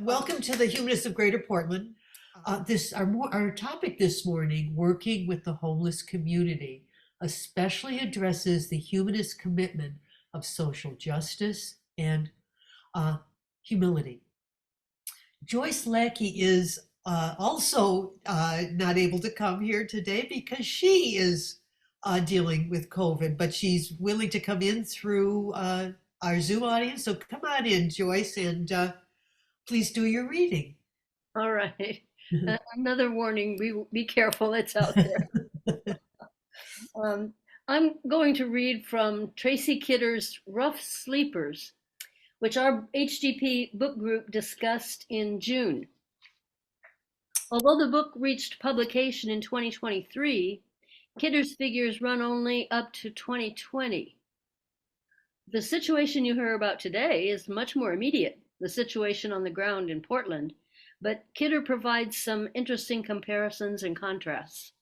Welcome to the Humanists of Greater Portland. Our topic this morning, working with the homeless community, especially addresses the humanist commitment of social justice and humility. Joyce Lackey is also not able to come here today because she is dealing with COVID, but she's willing to come in through our Zoom audience. So come on in, Joyce, and please do your reading. All right. Another warning, be careful, it's out there. Um, I'm going to read from Tracy Kidder's Rough Sleepers, which our HGP book group discussed in June. Although the book reached publication in 2023, Kidder's figures run only up to 2020. The situation you hear about today is much more immediate, the situation on the ground in Portland, but Kidder provides some interesting comparisons and contrasts.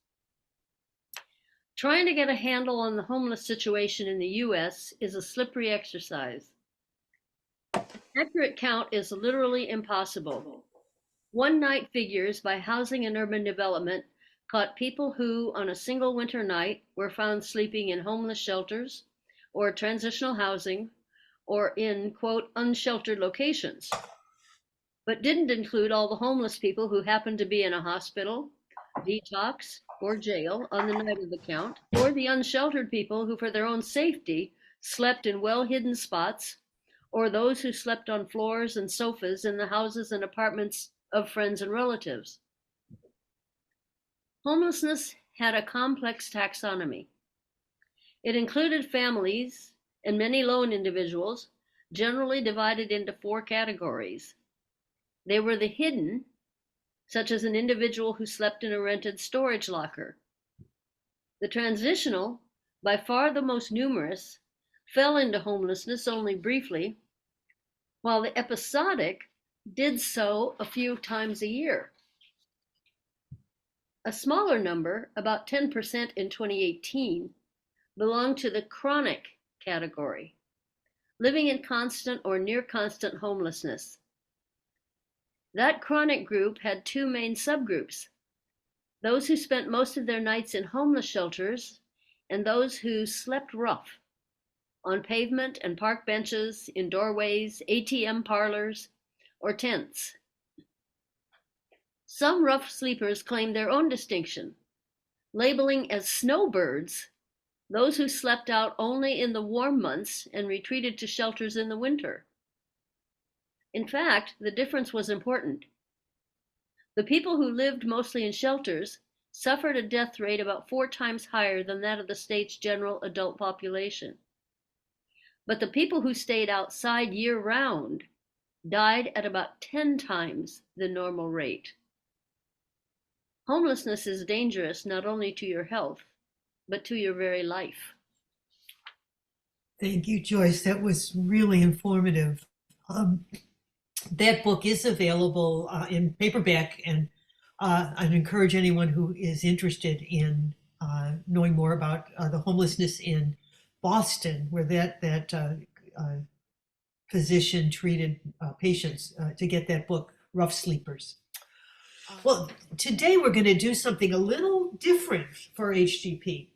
Trying to get a handle on the homeless situation in the US is a slippery exercise. Accurate count is literally impossible. One night figures by Housing and Urban Development caught people who, on a single winter night, were found sleeping in homeless shelters or transitional housing or in, quote, unsheltered locations, but didn't include all the homeless people who happened to be in a hospital, detox, or jail on the night of the count, or the unsheltered people who, for their own safety, slept in well-hidden spots, or those who slept on floors and sofas in the houses and apartments of friends and relatives. Homelessness had a complex taxonomy. It included families and many lone individuals, generally divided into 4 categories. They were the hidden, such as an individual who slept in a rented storage locker. The transitional, by far the most numerous, fell into homelessness only briefly, while the episodic did so a few times a year. A smaller number, about 10% in 2018, belonged to the chronic category, living in constant or near constant homelessness. That chronic group had 2 main subgroups: those who spent most of their nights in homeless shelters and those who slept rough on pavement and park benches, in doorways, ATM parlors, or tents. Some rough sleepers claimed their own distinction, labeling as snowbirds those who slept out only in the warm months and retreated to shelters in the winter. In fact, the difference was important. The people who lived mostly in shelters suffered a death rate about 4 times higher than that of the state's general adult population. But the people who stayed outside year-round died at about 10 times the normal rate. Homelessness is dangerous not only to your health, but to your very life. Thank you, Joyce. That was really informative. That book is available in paperback, and I'd encourage anyone who is interested in knowing more about the homelessness in Boston, where that physician treated patients, to get that book, Rough Sleepers. Well, today we're going to do something a little different for HGP.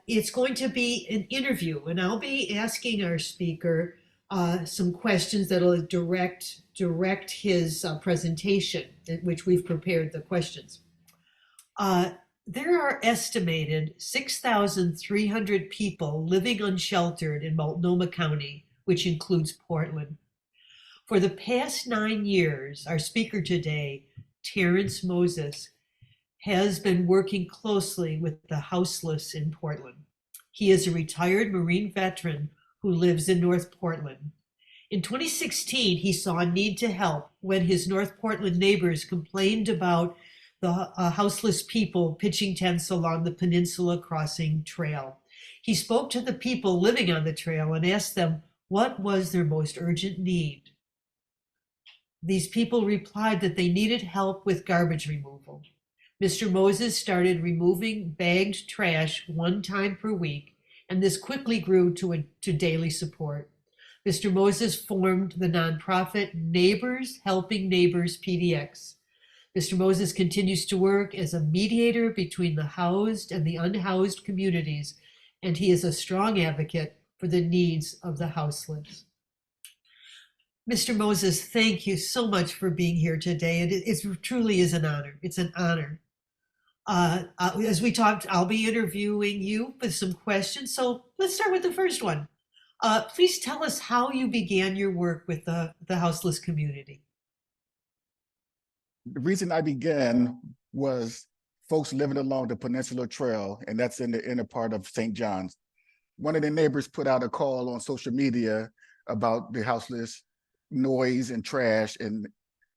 It's going to be an interview, and I'll be asking our speaker some questions that'll direct his presentation, in which we've prepared the questions. There are estimated 6,300 people living unsheltered in Multnomah County, which includes Portland. For the past 9 years, our speaker today, Terrance Moses, has been working closely with the Houseless in Portland. He is a retired Marine veteran who lives in North Portland. In 2016, he saw a need to help when his North Portland neighbors complained about the houseless people pitching tents along the Peninsula Crossing Trail. He spoke to the people living on the trail and asked them what was their most urgent need. These people replied that they needed help with garbage removal. Mr. Moses started removing bagged trash 1 time per week, and this quickly grew to daily support. Mr. Moses formed the nonprofit Neighbors Helping Neighbors PDX. Mr. Moses continues to work as a mediator between the housed and the unhoused communities, and he is a strong advocate for the needs of the houseless. Mr. Moses, thank you so much for being here today. It truly is an honor. It's an honor. As we talked, I'll be interviewing you with some questions. So let's start with the first one. Please tell us how you began your work with the houseless community. The reason I began was folks living along the Peninsula Trail, and that's in the inner part of St. John's. One of the neighbors put out a call on social media about the houseless noise and trash and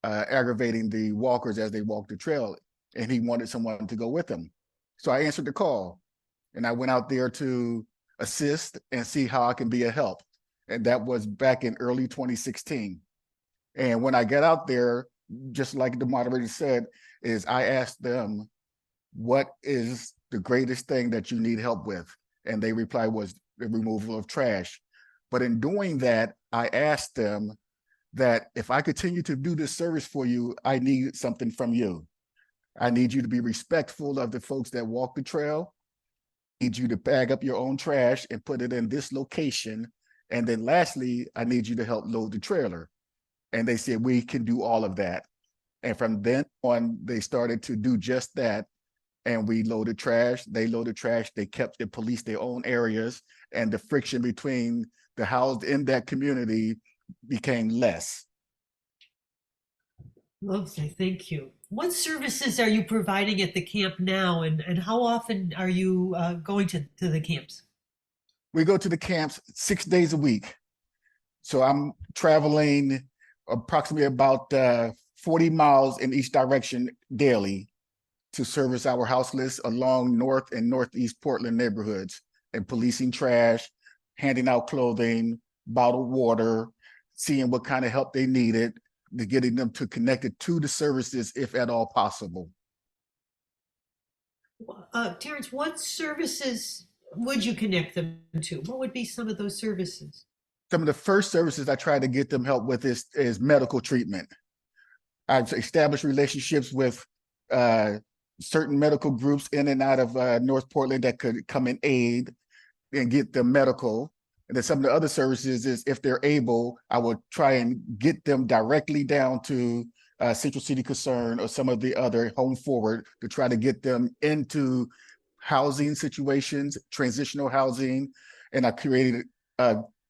aggravating the walkers as they walk the trail, and he wanted someone to go with him. So I answered the call, and I went out there to assist and see how I can be a help. And that was back in early 2016. And when I got out there, just like the moderator said, is I asked them, what is the greatest thing that you need help with? And they replied was the removal of trash. But in doing that, I asked them that if I continue to do this service for you, I need something from you. I need you to be respectful of the folks that walk the trail. I need you to bag up your own trash and put it in this location. And then lastly, I need you to help load the trailer. And they said, we can do all of that. And from then on, they started to do just that. And we loaded trash, they loaded trash, they kept the police their own areas, and the friction between the housed in that community became less. Lovely, thank you. What services are you providing at the camp now, and how often are you going to the camps? We go to the camps 6 days a week. So I'm traveling approximately about 40 miles in each direction daily to service our houseless along North and Northeast Portland neighborhoods, and policing trash, handing out clothing, bottled water, seeing what kind of help they needed, to getting them to connect it to the services if at all possible. Terrance, what services would you connect them to? What would be some of those services? Some of the first services I try to get them help with is medical treatment. I've established relationships with certain medical groups in and out of North Portland that could come and aid and get them medical. And then some of the other services is, if they're able, I will try and get them directly down to Central City Concern or some of the other Home Forward to try to get them into housing situations, transitional housing. And I created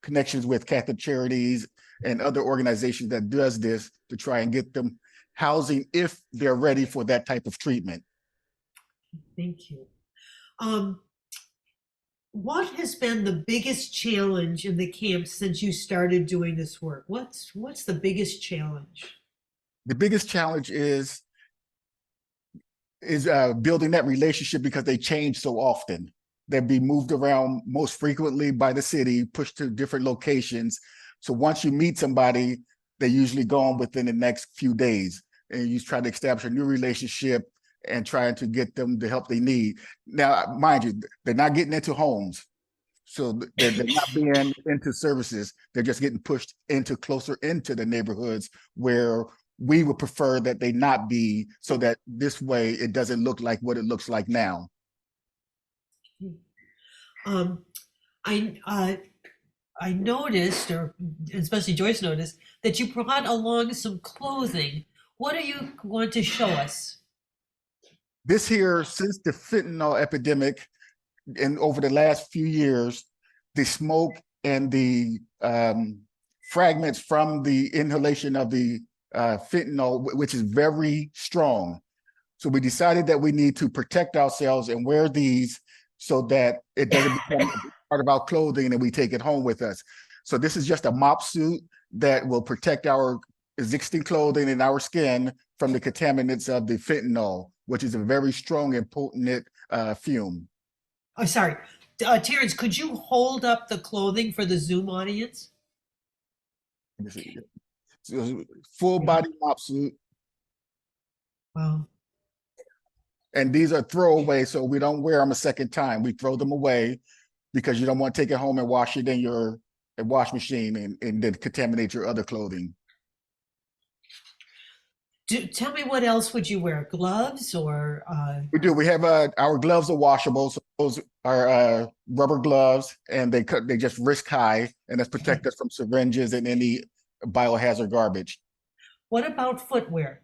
connections with Catholic Charities and other organizations that does this to try and get them housing if they're ready for that type of treatment. Thank you. What has been the biggest challenge in the camp since you started doing this work? What's the biggest challenge? The biggest challenge is building that relationship, because they change so often. They'll be moved around most frequently by the city, pushed to different locations. So once you meet somebody, they're usually gone within the next few days. And you try to establish a new relationship and trying to get them the help they need. Now, mind you, they're not getting into homes. So they're not being into services. They're just getting pushed into closer into the neighborhoods where we would prefer that they not be, so that this way it doesn't look like what it looks like now. I noticed, or especially Joyce noticed, that you brought along some clothing. What do you want to show us? This here, since the fentanyl epidemic, and over the last few years, the smoke and the fragments from the inhalation of the fentanyl, which is very strong. So we decided that we need to protect ourselves and wear these so that it doesn't become part of our clothing and we take it home with us. So this is just a mop suit that will protect our existing clothing and our skin from the contaminants of the fentanyl, which is a very strong and potent fume. Oh, sorry. Terrance, could you hold up the clothing for the Zoom audience? Full body mop suit. Wow. And these are throwaways, so we don't wear them a second time. We throw them away because you don't want to take it home and wash it in your a wash machine and then contaminate your other clothing. Tell me, what else would you wear? Gloves or We do. We have our gloves are washable, so those are rubber gloves, and they just risk high, and that's protect us from syringes and any biohazard garbage. what about footwear?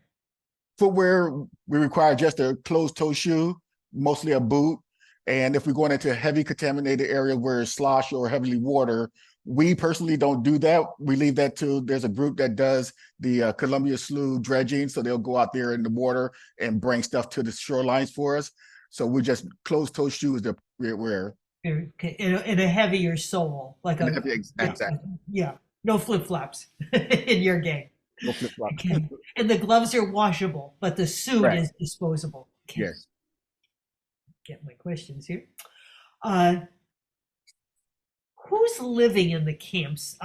Footwear, we require just a closed-toe shoe, mostly a boot. And if we're going into a heavy contaminated area where it's slosh or heavily water, we personally don't do that. We leave that to, there's a group that does the Columbia Slough dredging. So they'll go out there in the water and bring stuff to the shorelines for us. So we just closed-toe shoes that we wear. Okay, in a heavier sole, like a Exactly. yeah, no flip flops in your game. No flip-flop. Okay, and the gloves are washable, but the suit Right. is disposable. Okay. Yes. Get my questions here. Uh, who's living in the camps?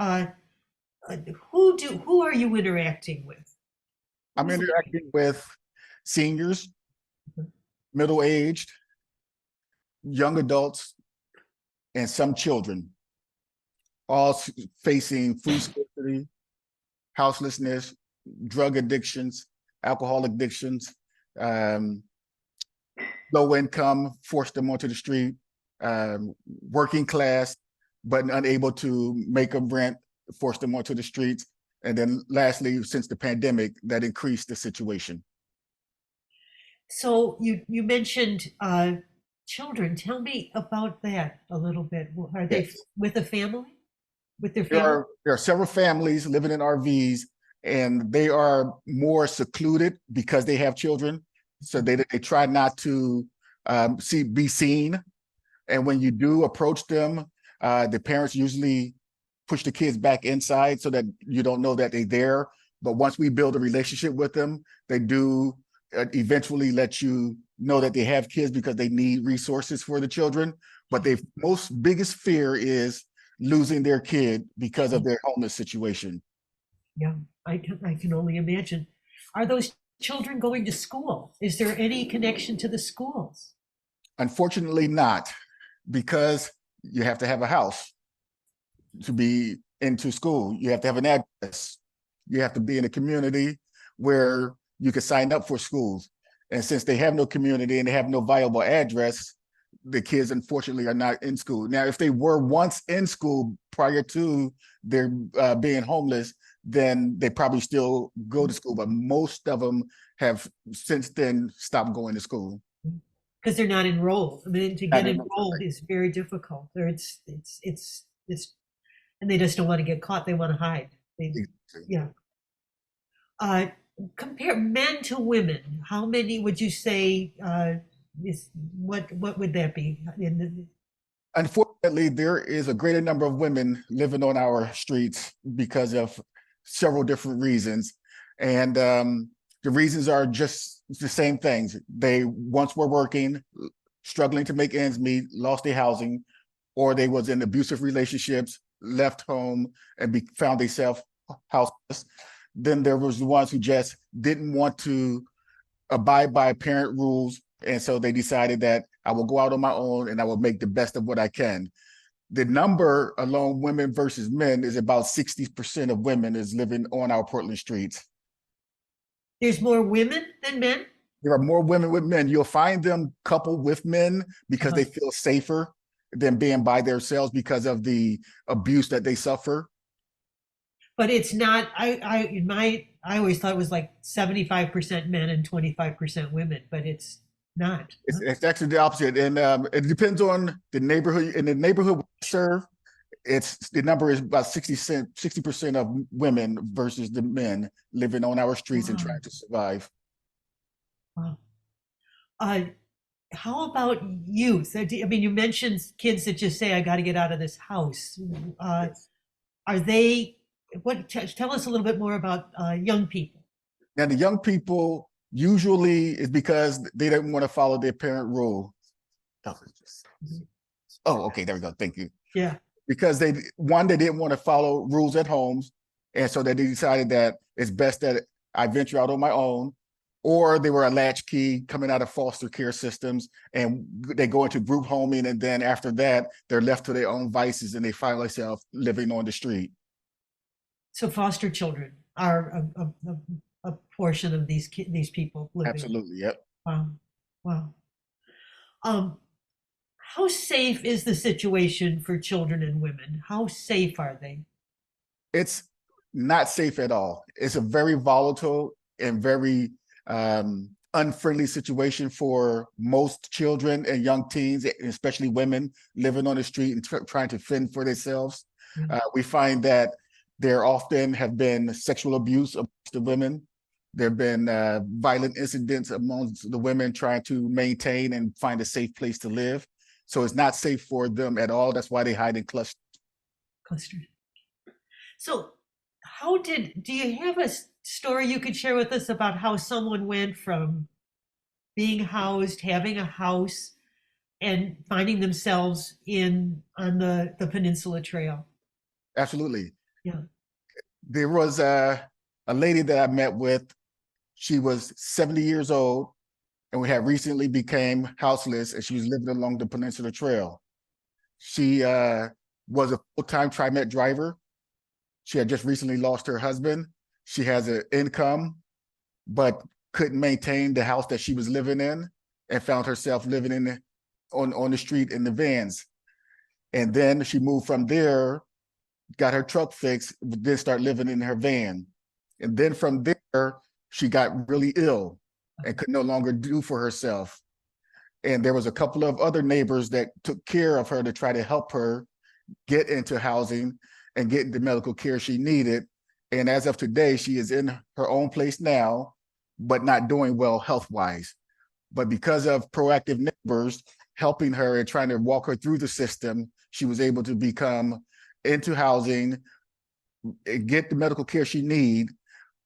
Who are you interacting with? I'm interacting with seniors, Mhm. middle-aged, young adults, and some children, all facing food scarcity, houselessness, drug addictions, alcohol addictions, low income, forced them onto the street, working class, but unable to make a rent, forced them onto the streets. And then lastly, since the pandemic, that increased the situation. So you mentioned children. Tell me about that a little bit. Are they Yes. with a family? With their There family? are several families living in RVs, and they are more secluded because they have children. So they try not to be seen. And when you do approach them, the parents usually push the kids back inside so that you don't know that they're there. But once we build a relationship with them, they do eventually let you know that they have kids because they need resources for the children. But their most biggest fear is losing their kid because of their homeless situation. Yeah, I can only imagine. Are those children going to school? Is there any connection to the schools? Unfortunately not, because you have to have a house to be into school. You have to have an address. You have to be in a community where you can sign up for schools. And since they have no community and they have no viable address, the kids unfortunately are not in school. Now, if they were once in school prior to their being homeless, then they probably still go to school, but most of them have since then stopped going to school. Because they're not enrolled. I mean, to get Not enrolled, enrolled is very difficult. Or and they just don't want to get caught. They want to hide. Yeah. Uh, compare men to women. How many would you say what would that be? Unfortunately, there is a greater number of women living on our streets because of several different reasons. And the reasons are just the same things. They once were working, struggling to make ends meet, lost their housing, or they was in abusive relationships, left home, and found themselves houseless. Then there was the ones who just didn't want to abide by parent rules. And so they decided that I will go out on my own and I will make the best of what I can. The number alone, women versus men, is about 60% of women is living on our Portland streets. There's more women than men? There are more women with men. You'll find them coupled with men because they feel safer than being by themselves because of the abuse that they suffer. But it's not, I always thought it was like 75% men and 25% women, but it's not. It's actually the opposite. And it depends on the neighborhood. In the neighborhood we serve, the number is about 60% of women versus the men living on our streets and trying to survive. Wow. How about youth? I mean, you mentioned kids that just say, I got to get out of this house. Are they, tell us a little bit more about young people. Now, the young people usually is because they don't want to follow their parent rule. Oh, okay, there we go. Thank you. Yeah. Because they didn't want to follow rules at homes. And so they decided that it's best that I venture out on my own. or they were a latchkey coming out of foster care systems, and they go into group homing, and then after that, they're left to their own vices, and they find themselves living on the street. So foster children are a portion of these people living. Absolutely, yep. Wow, wow. Um, how safe is the situation for children and women? How safe are they? It's not safe at all. It's a very volatile and very unfriendly situation for most children and young teens, especially women living on the street and trying to fend for themselves. We find that there often have been sexual abuse amongst the women. There have been violent incidents amongst the women trying to maintain and find a safe place to live. So it's not safe for them at all. That's why they hide in clusters. So do you have a story you could share with us about how someone went from being housed, having a house, and finding themselves on the Peninsula Trail? Absolutely. Yeah. There was a lady that I met with. She was 70 years old, and we had recently became houseless, and she was living along the Peninsula Trail. She was a full-time TriMet driver. She had just recently lost her husband. She has an income, but couldn't maintain the house that she was living in, and found herself living on the street in the vans. And then she moved from there, got her truck fixed, then start living in her van. And then from there, she got really ill and could no longer do for herself. And there was a couple of other neighbors that took care of her to try to help her get into housing and get the medical care she needed. And as of today, she is in her own place now, but not doing well health-wise. But because of proactive neighbors helping her and trying to walk her through the system, she was able to become into housing, get the medical care she need,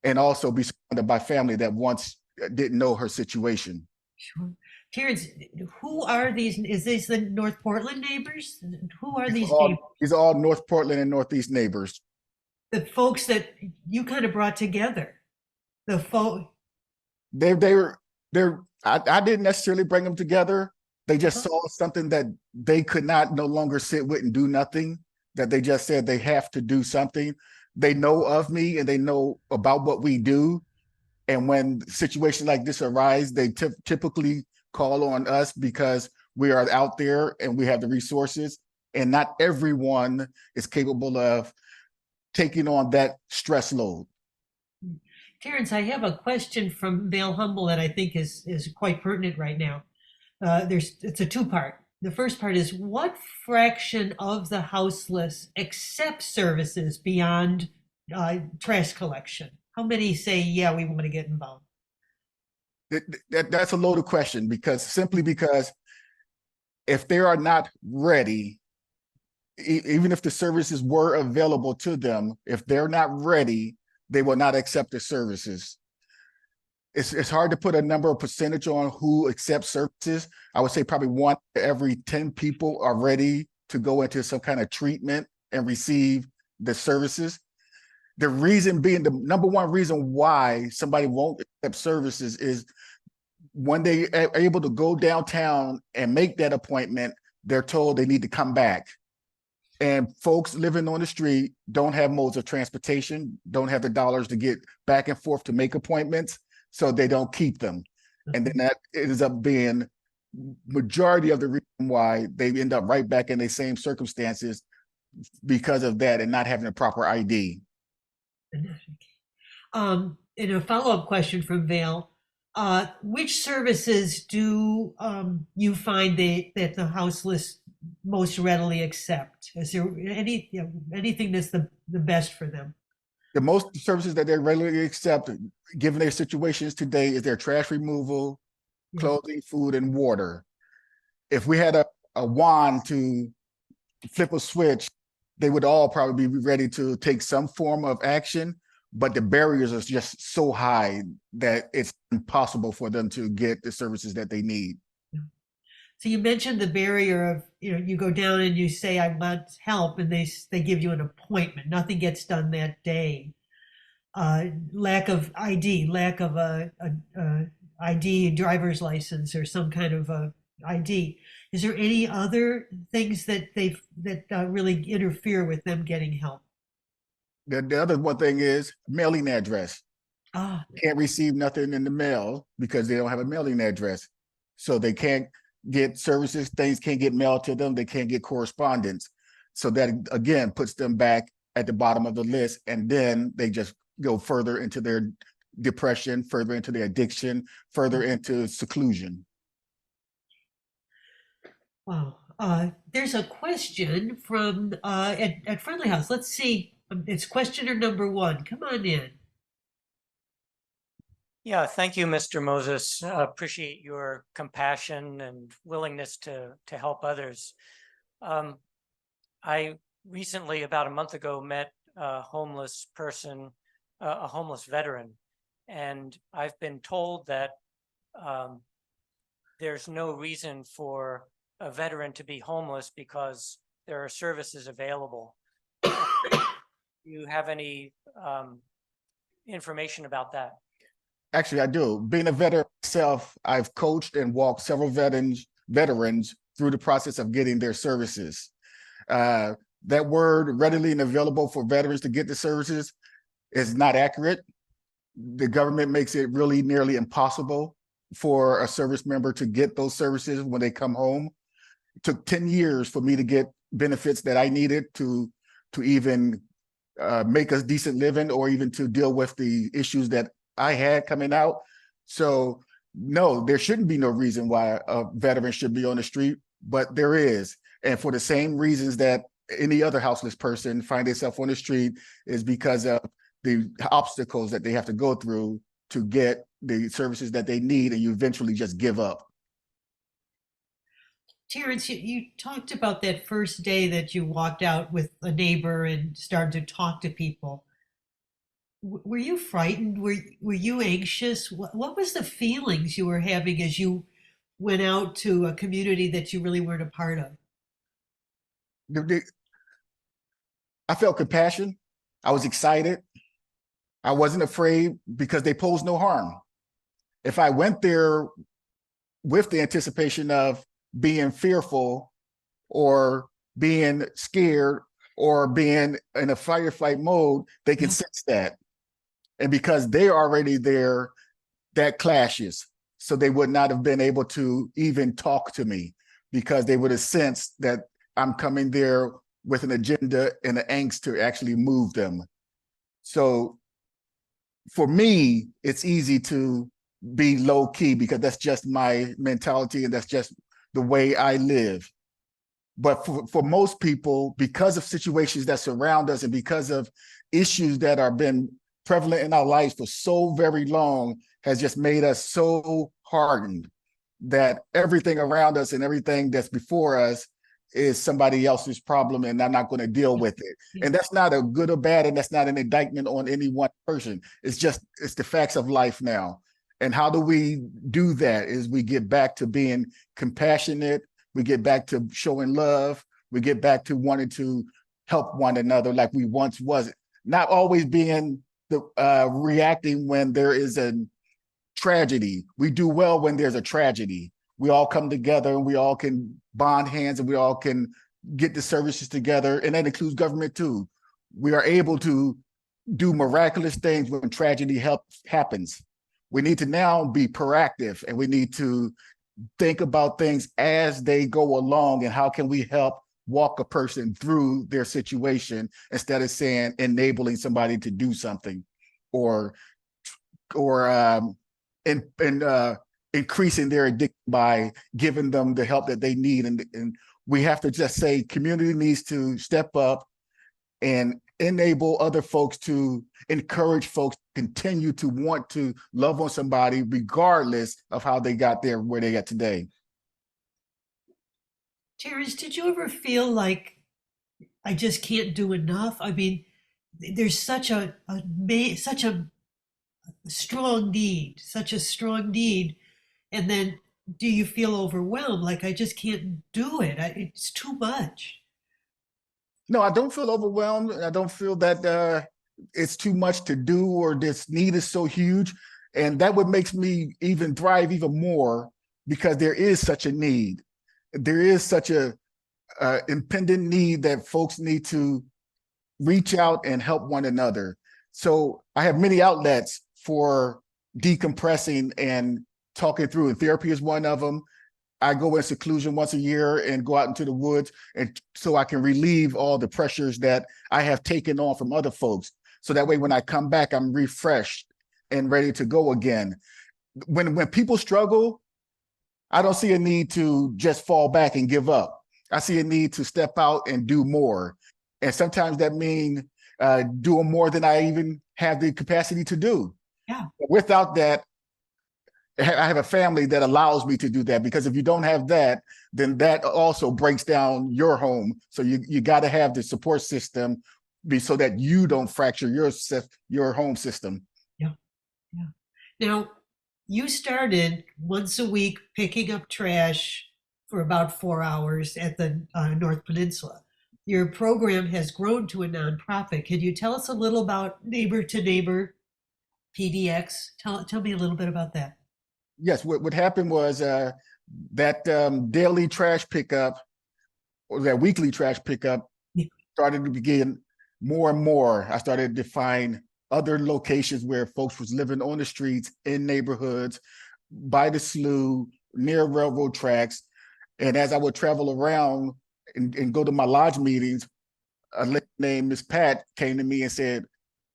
and also be surrounded by family that once didn't know her situation. Sure. Terrance, who are these? Is this the North Portland neighbors? Who are these neighbors? These are all North Portland and Northeast neighbors. The folks that you kind of brought together. The folk. I didn't necessarily bring them together. They just saw something that they could not no longer sit with and do nothing, that they just said they have to do something. They know of me and they know about what we do. And when situations like this arise, they typically call on us because we are out there and we have the resources. And not everyone is capable of taking on that stress load. Terrance, I have a question from Vale Humble that I think is quite pertinent right now. It's a two-part. The first part is, what fraction of the houseless accept services beyond trash collection? How many say, yeah, we want to get involved? That's a loaded question, because if they are not ready, even if the services were available to them, if they're not ready, they will not accept the services. It's hard to put a number or percentage on who accepts services. I would say probably 1 every 10 people are ready to go into some kind of treatment and receive the services. The reason being, the number one reason why somebody won't accept services is when they are able to go downtown and make that appointment, they're told they need to come back. And folks living on the street don't have modes of transportation, don't have the dollars to get back and forth to make appointments, so they don't keep them. And then that ends up being majority of the reason why they end up right back in the same circumstances because of that and not having a proper ID. And a follow-up question from Vale. Which services do you find that the houseless most readily accept? Is there anything that's the best for them? The most services that they readily accept, given their situations today, is their trash removal, clothing, food, and water. If we had a wand to flip a switch, they would all probably be ready to take some form of action, but the barriers are just so high that it's impossible for them to get the services that they need. So you mentioned the barrier of, you go down and you say, I want help, and they give you an appointment. Nothing gets done that day. lack of ID, lack of a ID, driver's license, or some kind of a ID. Is there any other things that really interfere with them getting help? The other one thing is mailing address. Ah, Can't receive nothing in the mail because they don't have a mailing address. So they can't get services, things can't get mailed to them, they can't get correspondence. So that again puts them back at the bottom of the list, and then they just go further into their depression, further into their addiction, further into seclusion. wow. There's a question from at Friendly House. Let's see. It's questioner number one. Come on in. Yeah, thank you, Mr. Moses. Appreciate your compassion and willingness to help others. I recently, about a month ago, met a homeless person, a homeless veteran, and I've been told that there's no reason for a veteran to be homeless because there are services available. Do you have any information about that? Actually, I do. Being a veteran myself, I've coached and walked several veterans through the process of getting their services. That word readily and available for veterans to get the services is not accurate. The government makes it really nearly impossible for a service member to get those services when they come home. It took 10 years for me to get benefits that I needed to even make a decent living, or even to deal with the issues that I had coming out. So no, there shouldn't be no reason why a veteran should be on the street, but there is. And for the same reasons that any other houseless person find themselves on the street, is because of the obstacles that they have to go through to get the services that they need, and you eventually just give up. Terrance, you talked about that first day that you walked out with a neighbor and started to talk to people. Were you frightened? Were you anxious? What was the feelings you were having as you went out to a community that you really weren't a part of? I felt compassion. I was excited. I wasn't afraid because they posed no harm. If I went there with the anticipation of being fearful or being scared or being in a fight or flight mode, they can sense that. And because they're already there, that clashes. So they would not have been able to even talk to me, because they would have sensed that I'm coming there with an agenda and an angst to actually move them. So for me, it's easy to be low key because that's just my mentality and that's just the way I live. But for most people, because of situations that surround us and because of issues that are been prevalent in our lives for so very long, has just made us so hardened that everything around us and everything that's before us is somebody else's problem, and I'm not going to deal with it. And that's not a good or bad, and that's not an indictment on any one person. It's the facts of life now. And how do we do that? Is we get back to being compassionate, we get back to showing love, we get back to wanting to help one another like we once was. Not always being reacting when there is a tragedy. We do well when there's a tragedy. We all come together and we all can bond hands and we all can get the services together, and that includes government too. We are able to do miraculous things when tragedy happens. We need to now be proactive, and we need to think about things as they go along, and how can we help walk a person through their situation instead of saying enabling somebody to do something, or increasing their addiction by giving them the help that they need. And we have to just say community needs to step up and enable other folks, to encourage folks to continue to want to love on somebody regardless of how they got there where they got today. Terrance, did you ever feel like I just can't do enough? I mean, there's such a strong need, and then do you feel overwhelmed, like I just can't do it? It's too much. No, I don't feel overwhelmed. I don't feel that it's too much to do, or this need is so huge. And that what makes me even thrive even more, because there is such a need. There is such a impending need that folks need to reach out and help one another. So I have many outlets for decompressing and talking through, and therapy is one of them. I go in seclusion once a year and go out into the woods, and so I can relieve all the pressures that I have taken on from other folks. So that way, when I come back, I'm refreshed and ready to go again. When people struggle, I don't see a need to just fall back and give up. I see a need to step out and do more. And sometimes that means doing more than I even have the capacity to do. Yeah. Without that, I have a family that allows me to do that, because if you don't have that, then that also breaks down your home. So you got to have the support system so that you don't fracture your home system. Yeah. Now, you started once a week picking up trash for about 4 hours at the North Peninsula. Your program has grown to a nonprofit. Can you tell us a little about Neighbor to Neighbor PDX? Tell me a little bit about that. Yes, what happened was that daily trash pickup, or that weekly trash pickup, started to begin more and more. I started to find other locations where folks was living on the streets, in neighborhoods, by the slough, near railroad tracks. And as I would travel around and go to my lodge meetings, a lady named Miss Pat came to me and said,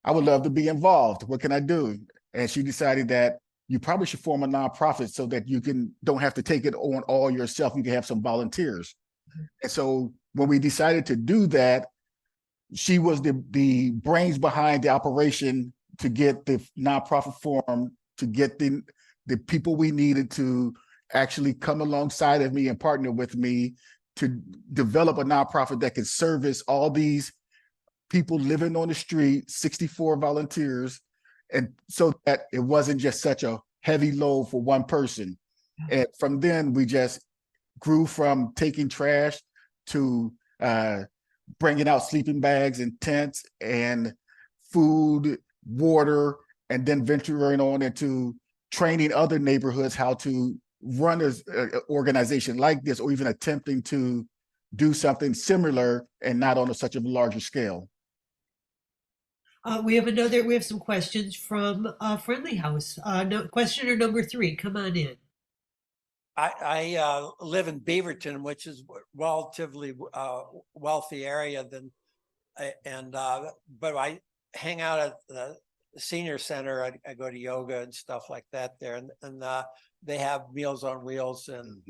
I would love to be involved. What can I do? And she decided that you probably should form a nonprofit so that you don't have to take it on all yourself. You can have some volunteers. And so when we decided to do that, she was the brains behind the operation to get the nonprofit formed, to get the people we needed to actually come alongside of me and partner with me to develop a nonprofit that could service all these people living on the street, 64 volunteers, and so that it wasn't just such a heavy load for one person. And from then, we just grew from taking trash to bringing out sleeping bags and tents and food, water, and then venturing on into training other neighborhoods how to run an organization like this, or even attempting to do something similar and not on such a larger scale. We have some questions from Friendly House. Questioner number 3, come on in. I live in Beaverton, which is relatively wealthy area but I hang out at the senior center. I go to yoga and stuff like that there, and they have Meals on Wheels, and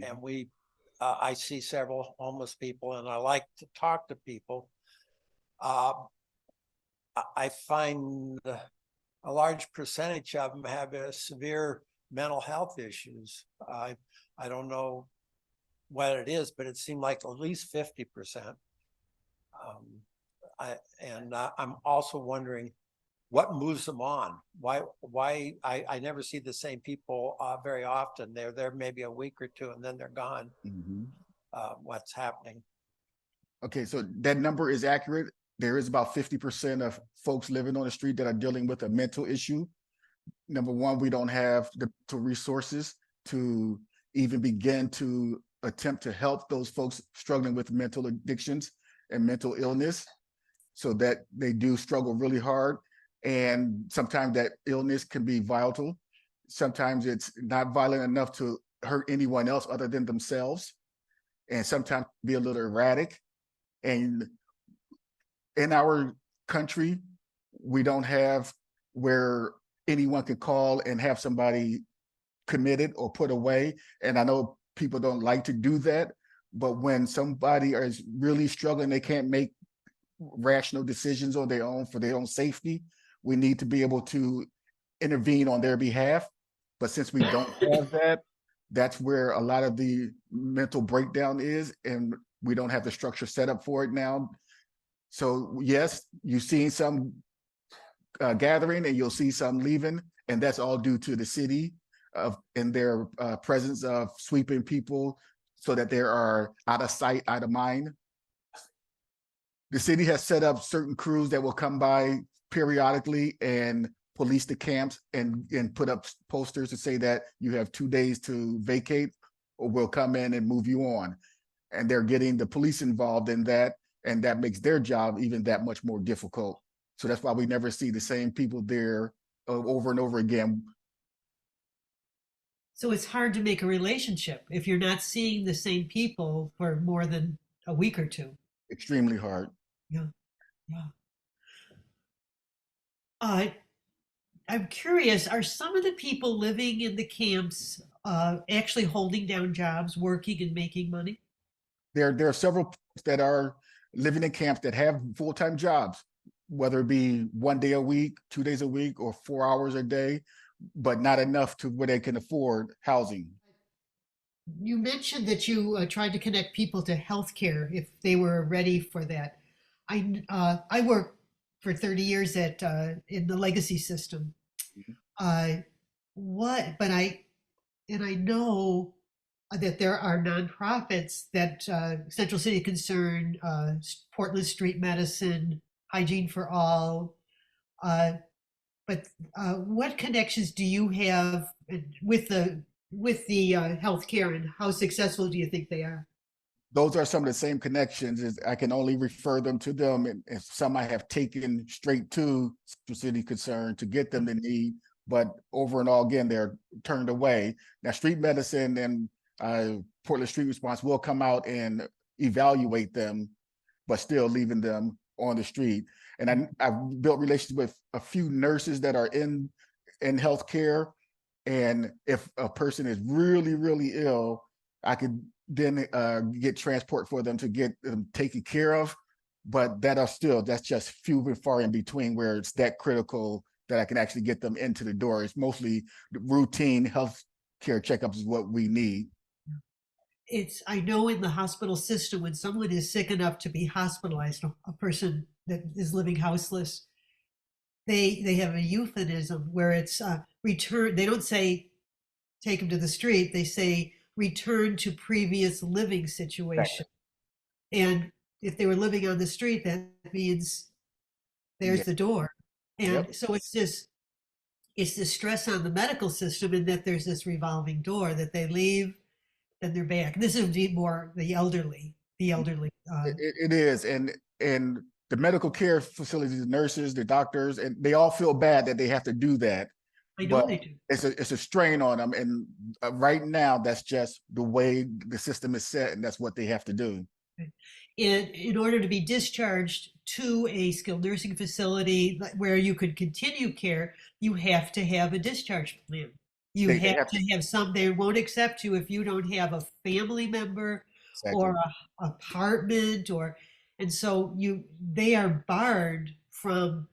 I see several homeless people, and I like to talk to people. I find a large percentage of them have severe mental health issues. I don't know what it is, but it seemed like at least 50%. I'm also wondering what moves them on. Why I never see the same people very often. They're there maybe a week or two and then they're gone. What's happening? Okay, so that number is accurate. There is about 50% of folks living on the street that are dealing with a mental issue. Number one, we don't have the resources to even begin to attempt to help those folks struggling with mental addictions and mental illness, so that they do struggle really hard. And sometimes that illness can be volatile. Sometimes it's not violent enough to hurt anyone else other than themselves, and sometimes be a little erratic. And in our country, we don't have where anyone could call and have somebody committed or put away. And I know people don't like to do that, but when somebody is really struggling, they can't make rational decisions on their own for their own safety, we need to be able to intervene on their behalf. But since we don't have that, that's where a lot of the mental breakdown is, and we don't have the structure set up for it now. So yes, you've seen some gathering and you'll see some leaving, and that's all due to the city in their presence of sweeping people so that they are out of sight, out of mind. The city has set up certain crews that will come by periodically and police the camps and put up posters to say that you have 2 days to vacate or we'll come in and move you on. And they're getting the police involved in that, and that makes their job even that much more difficult. So that's why we never see the same people there over and over again. So it's hard to make a relationship if you're not seeing the same people for more than a week or two. Extremely hard. Yeah, yeah. I'm curious, are some of the people living in the camps actually holding down jobs, working and making money? There are several that are living in camps that have full-time jobs, whether it be 1 day a week, 2 days a week, or 4 hours a day, but not enough to where they can afford housing. You mentioned that you tried to connect people to healthcare if they were ready for that. I worked for 30 years at in the legacy system. Uh, but I know that there are nonprofits that Central City Concern, Portland Street Medicine, Hygiene for All. But what connections do you have with the healthcare, and how successful do you think they are? Those are some of the same connections. Is I can only refer them to them, and some I have taken straight to Central City Concern to get them the need. But over and all, again, they're turned away. Now, street medicine and Portland Street Response will come out and evaluate them, but still leaving them on the street. And I've built relations with a few nurses that are in healthcare. And if a person is really, really ill, I could then get transport for them to get them taken care of. But that's just few and far in between where it's that critical that I can actually get them into the door. It's mostly routine health care checkups is what we need. I know in the hospital system, when someone is sick enough to be hospitalized, a person that is living houseless, they have a euphemism where it's return. They don't say take them to the street. They say return to previous living situation. Right. And if they were living on the street, that means there's the door. And so it's the stress on the medical system, in that there's this revolving door that they leave, then they're back. This would be more the elderly. It is, and the medical care facilities, the nurses, the doctors, and they all feel bad that they have to do that. I know they do. It's a strain on them, and right now that's just the way the system is set, and that's what they have to do. In order to be discharged to a skilled nursing facility where you could continue care, you have to have a discharge plan. You have to have some. They won't accept you if you don't have a family member or an apartment, and so they are barred from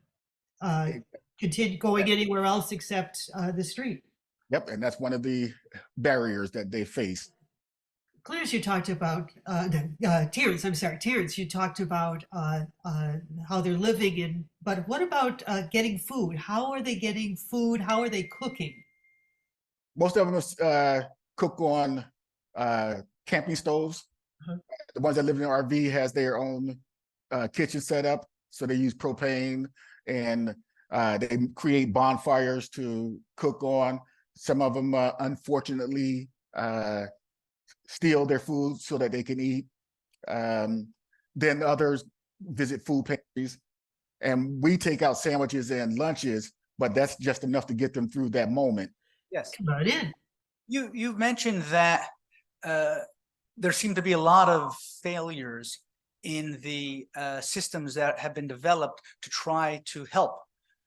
continue going anywhere else except the street. Yep, and that's one of the barriers that they face. Clarence, you talked about Terrance, you talked about how they're living in, but what about getting food? How are they getting food? How are they cooking? Most of them cook on camping stoves. The ones that live in an RV has their own kitchen set up, so they use propane, and they create bonfires to cook on. Some of them, unfortunately, steal their food so that they can eat. Then others visit food pantries, and we take out sandwiches and lunches, but that's just enough to get them through that moment. Yes. Come on in. You've mentioned that there seem to be a lot of failures in the systems that have been developed to try to help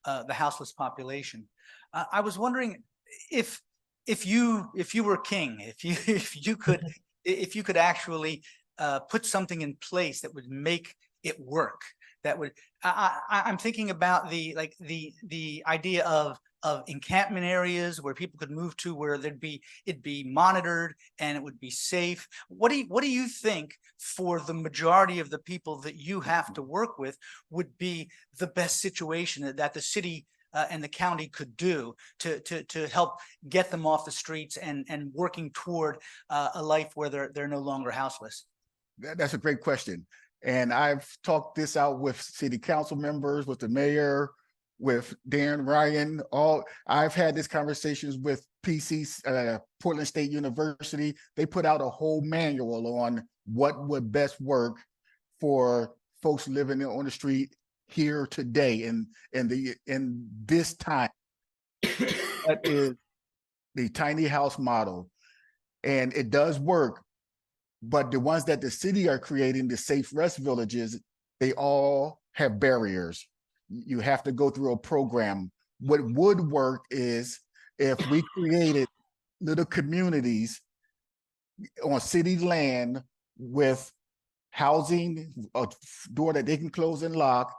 the houseless population. I was wondering if you were king, if you could actually put something in place that would make it work. That would I'm thinking about the idea of encampment areas where people could move to, where it'd be monitored and it would be safe. What do you think, for the majority of the people that you have to work with, would be the best situation that the city and the county could do to help get them off the streets and working toward a life where they're no longer houseless? That's a great question. And I've talked this out with city council members, with the mayor, with Darren Ryan. I've had these conversations with Portland State University. They put out a whole manual on what would best work for folks living on the street here today in this time. That is the tiny house model, and it does work. But the ones that the city are creating, the safe rest villages, they all have barriers. You have to go through a program. What would work is if we created little communities on city land with housing, a door that they can close and lock,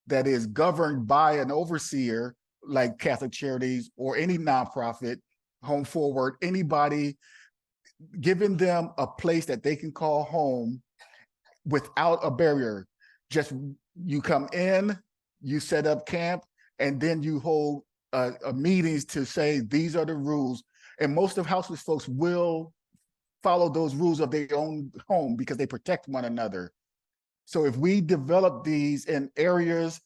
that is governed by an overseer like Catholic Charities or any nonprofit, Home Forward, anybody, giving them a place that they can call home without a barrier. Just you come in, you set up camp, and then you hold meetings to say these are the rules. And most of houseless folks will follow those rules of their own home because they protect one another. So if we develop these in areas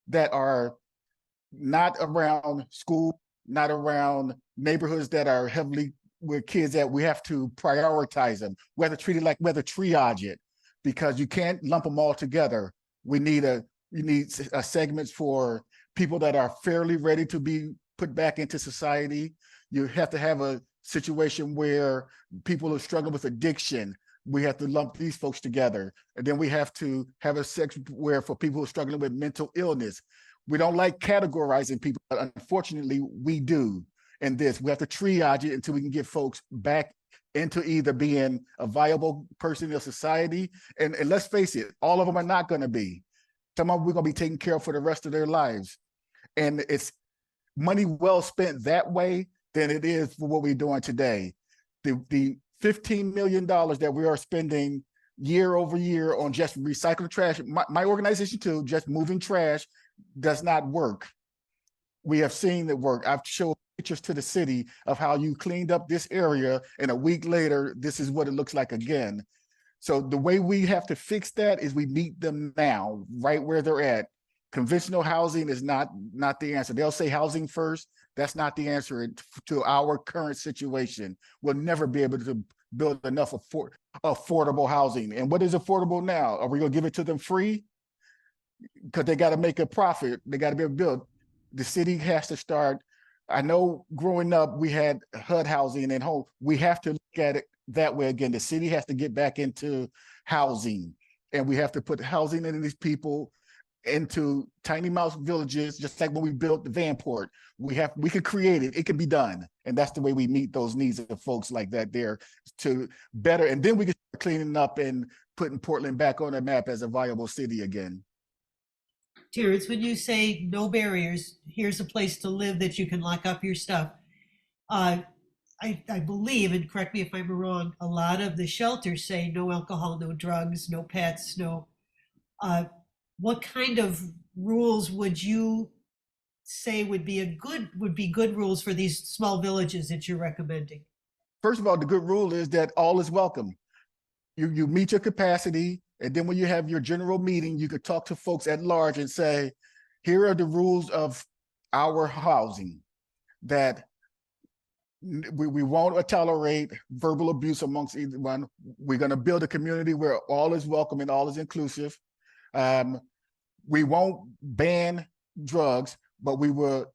that are not around school, not around neighborhoods that are heavily where kids at, we have to prioritize them. We have to treat it like we have to triage it, because you can't lump them all together. You need segments for people that are fairly ready to be put back into society. You have to have a situation where people are struggling with addiction. We have to lump these folks together. And then we have to have a section where for people who are struggling with mental illness. We don't like categorizing people, but unfortunately we do. In this, we have to triage it until we can get folks back into either being a viable person in society. And let's face it, all of them are not going to be. Some of them we're going to be taking care of for the rest of their lives. And it's money well spent that way than it is for what we're doing today. The $15 million that we are spending year over year on just recycling trash, my organization too, just moving trash, does not work. We have seen it work. I've showed pictures to the city of how you cleaned up this area, and a week later, this is what it looks like again. So the way we have to fix that is we meet them now, right where they're at. Conventional housing is not the answer. They'll say housing first. That's not the answer to our current situation. We'll never be able to build enough affordable housing. And what is affordable now? Are we gonna give it to them free? Because they got to make a profit. They got to be able to build. The city has to start. I know growing up, we had HUD housing and home. We have to look at it that way again. The city has to get back into housing, and we have to put housing in these people into tiny mouse villages, just like when we built the Vanport. We could create it. It can be done. And that's the way we meet those needs of folks like that there to better. And then we can start cleaning up and putting Portland back on the map as a viable city again. Terrance, when you say no barriers, here's a place to live that you can lock up your stuff. I believe, and correct me if I'm wrong, a lot of the shelters say no alcohol, no drugs, no pets, no. What kind of rules would you say would be good rules for these small villages that you're recommending? First of all, the good rule is that all is welcome. You meet your capacity, and then when you have your general meeting, you could talk to folks at large and say, here are the rules of our housing, that we won't tolerate verbal abuse amongst either one. We're going to build a community where all is welcome and all is inclusive. We won't ban drugs, but we will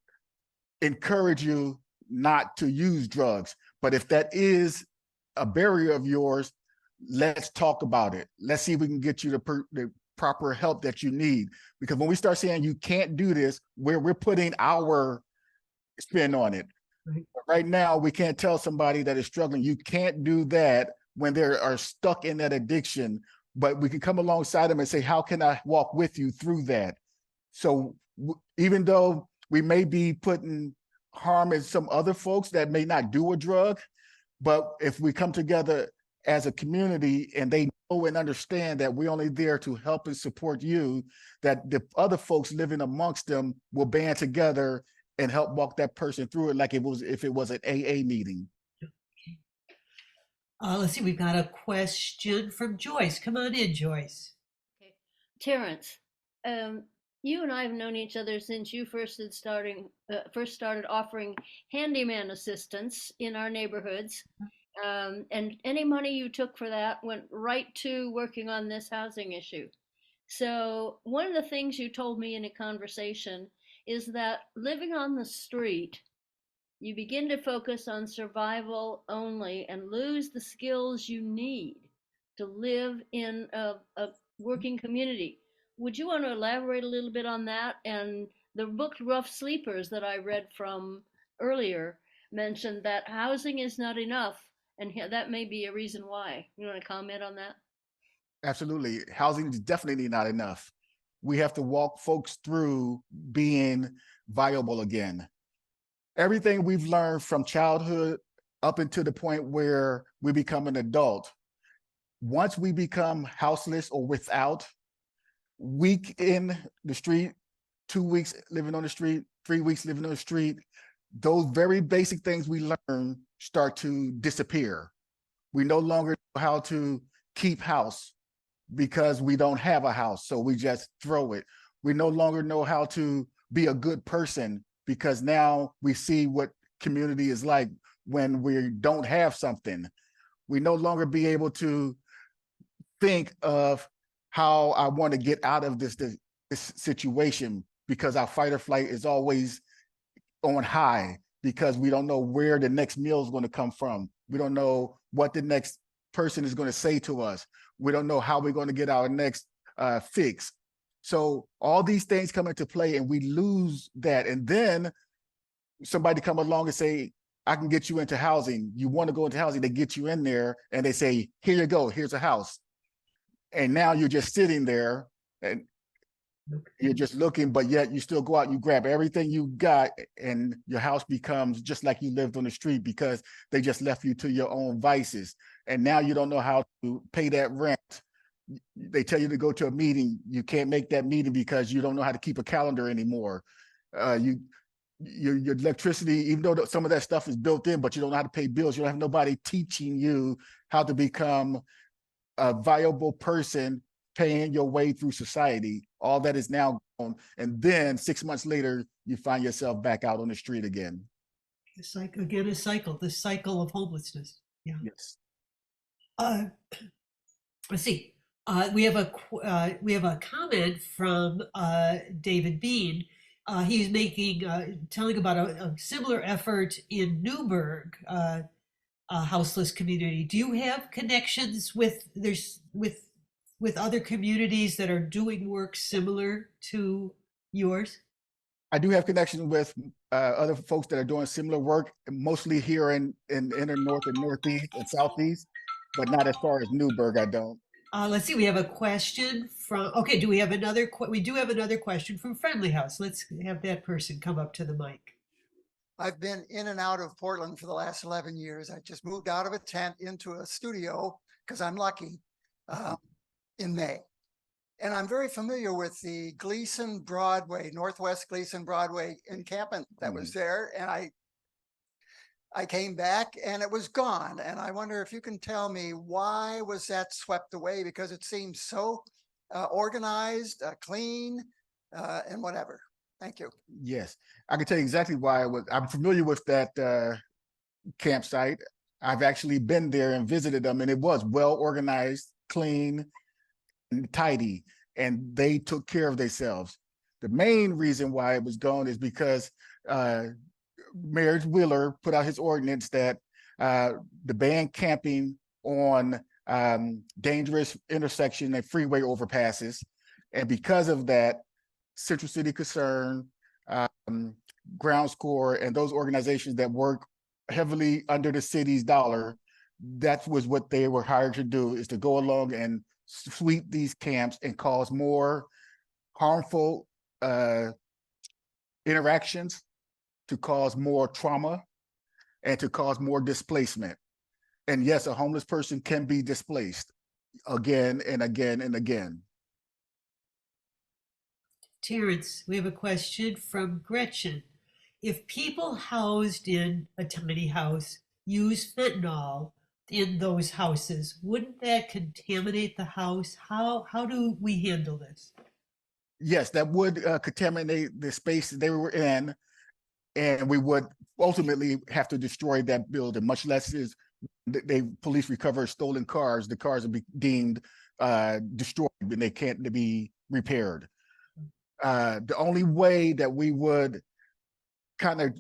encourage you not to use drugs. But if that is a barrier of yours, let's talk about it. Let's see if we can get you the proper help that you need. Because when we start saying you can't do this, we're putting our spin on it. Right now, we can't tell somebody that is struggling, you can't do that when they are stuck in that addiction, but we can come alongside them and say, how can I walk with you through that? So even though we may be putting harm in some other folks that may not do a drug, but if we come together as a community and they know and understand that we're only there to help and support you, that the other folks living amongst them will band together and help walk that person through it like if it was an AA meeting. Let's see, we've got a question from Joyce. Come on in, Joyce. Okay. Terrance, You and I have known each other since you first started offering handyman assistance in our neighborhoods. And any money you took for that went right to working on this housing issue. So, one of the things you told me in a conversation is that living on the street, you begin to focus on survival only and lose the skills you need to live in a working community. Would you want to elaborate a little bit on that? And the book Rough Sleepers that I read from earlier mentioned that housing is not enough, and that may be a reason why. You want to comment on that? Absolutely. Housing is definitely not enough. We have to walk folks through being viable again. Everything we've learned from childhood up until the point where we become an adult, once we become houseless or without, week in the street, 2 weeks living on the street, 3 weeks living on the street, those very basic things we learn start to disappear. We no longer know how to keep house because we don't have a house, so we just throw it. We no longer know how to be a good person because now we see what community is like when we don't have something. We no longer be able to think of how I want to get out of this situation because our fight or flight is always on high because we don't know where the next meal is going to come from. We don't know what the next person is going to say to us. We don't know how we're going to get our next fix. So all these things come into play and we lose that. And then somebody come along and say, I can get you into housing. You want to go into housing, they get you in there and they say, here you go, here's a house. And now you're just sitting there and you're just looking, but yet you still go out, you grab everything you got, and your house becomes just like you lived on the street because they just left you to your own vices. And now you don't know how to pay that rent. They tell you to go to a meeting. You can't make that meeting because you don't know how to keep a calendar anymore. Your electricity, even though some of that stuff is built in, but you don't know how to pay bills. You don't have nobody teaching you how to become a viable person paying your way through society. All that is now gone. And then 6 months later, you find yourself back out on the street again. It's like, again, the cycle of homelessness. Yeah. Yes. Let's see. We have a comment from David Bean. He's telling about a similar effort in Newburgh, houseless community. Do you have connections with other communities that are doing work similar to yours? I do have connections with other folks that are doing similar work, mostly here in inner north and northeast and southeast, but not as far as Newburgh. I don't. Let's see. We have a question from. Okay, do we have another? We do have another question from Friendly House. Let's have that person come up to the mic. I've been in and out of Portland for the last 11 years. I just moved out of a tent into a studio because I'm lucky in May. And I'm very familiar with the Gleason Broadway, Northwest Gleason Broadway encampment that was there. And I came back and it was gone. And I wonder if you can tell me why was that swept away? Because it seems so organized, clean, and whatever. Thank you. Yes, I can tell you exactly why I'm familiar with that campsite. I've actually been there and visited them, and it was well organized, clean, and tidy, and they took care of themselves. The main reason why it was gone is because Mayor Wheeler put out his ordinance that the ban camping on dangerous intersection and freeway overpasses, and because of that, Central City Concern, Ground Score, and those organizations that work heavily under the city's dollar, that was what they were hired to do, is to go along and sweep these camps and cause more harmful interactions, to cause more trauma, and to cause more displacement. And yes, a homeless person can be displaced again and again and again. Terrance, we have a question from Gretchen. If people housed in a tiny house use fentanyl in those houses, wouldn't that contaminate the house? How do we handle this? yes, that would contaminate the space they were in, and we would ultimately have to destroy that building. Much less is they police recover stolen cars, the cars would be deemed destroyed and they can't be repaired. The only way that we would kind of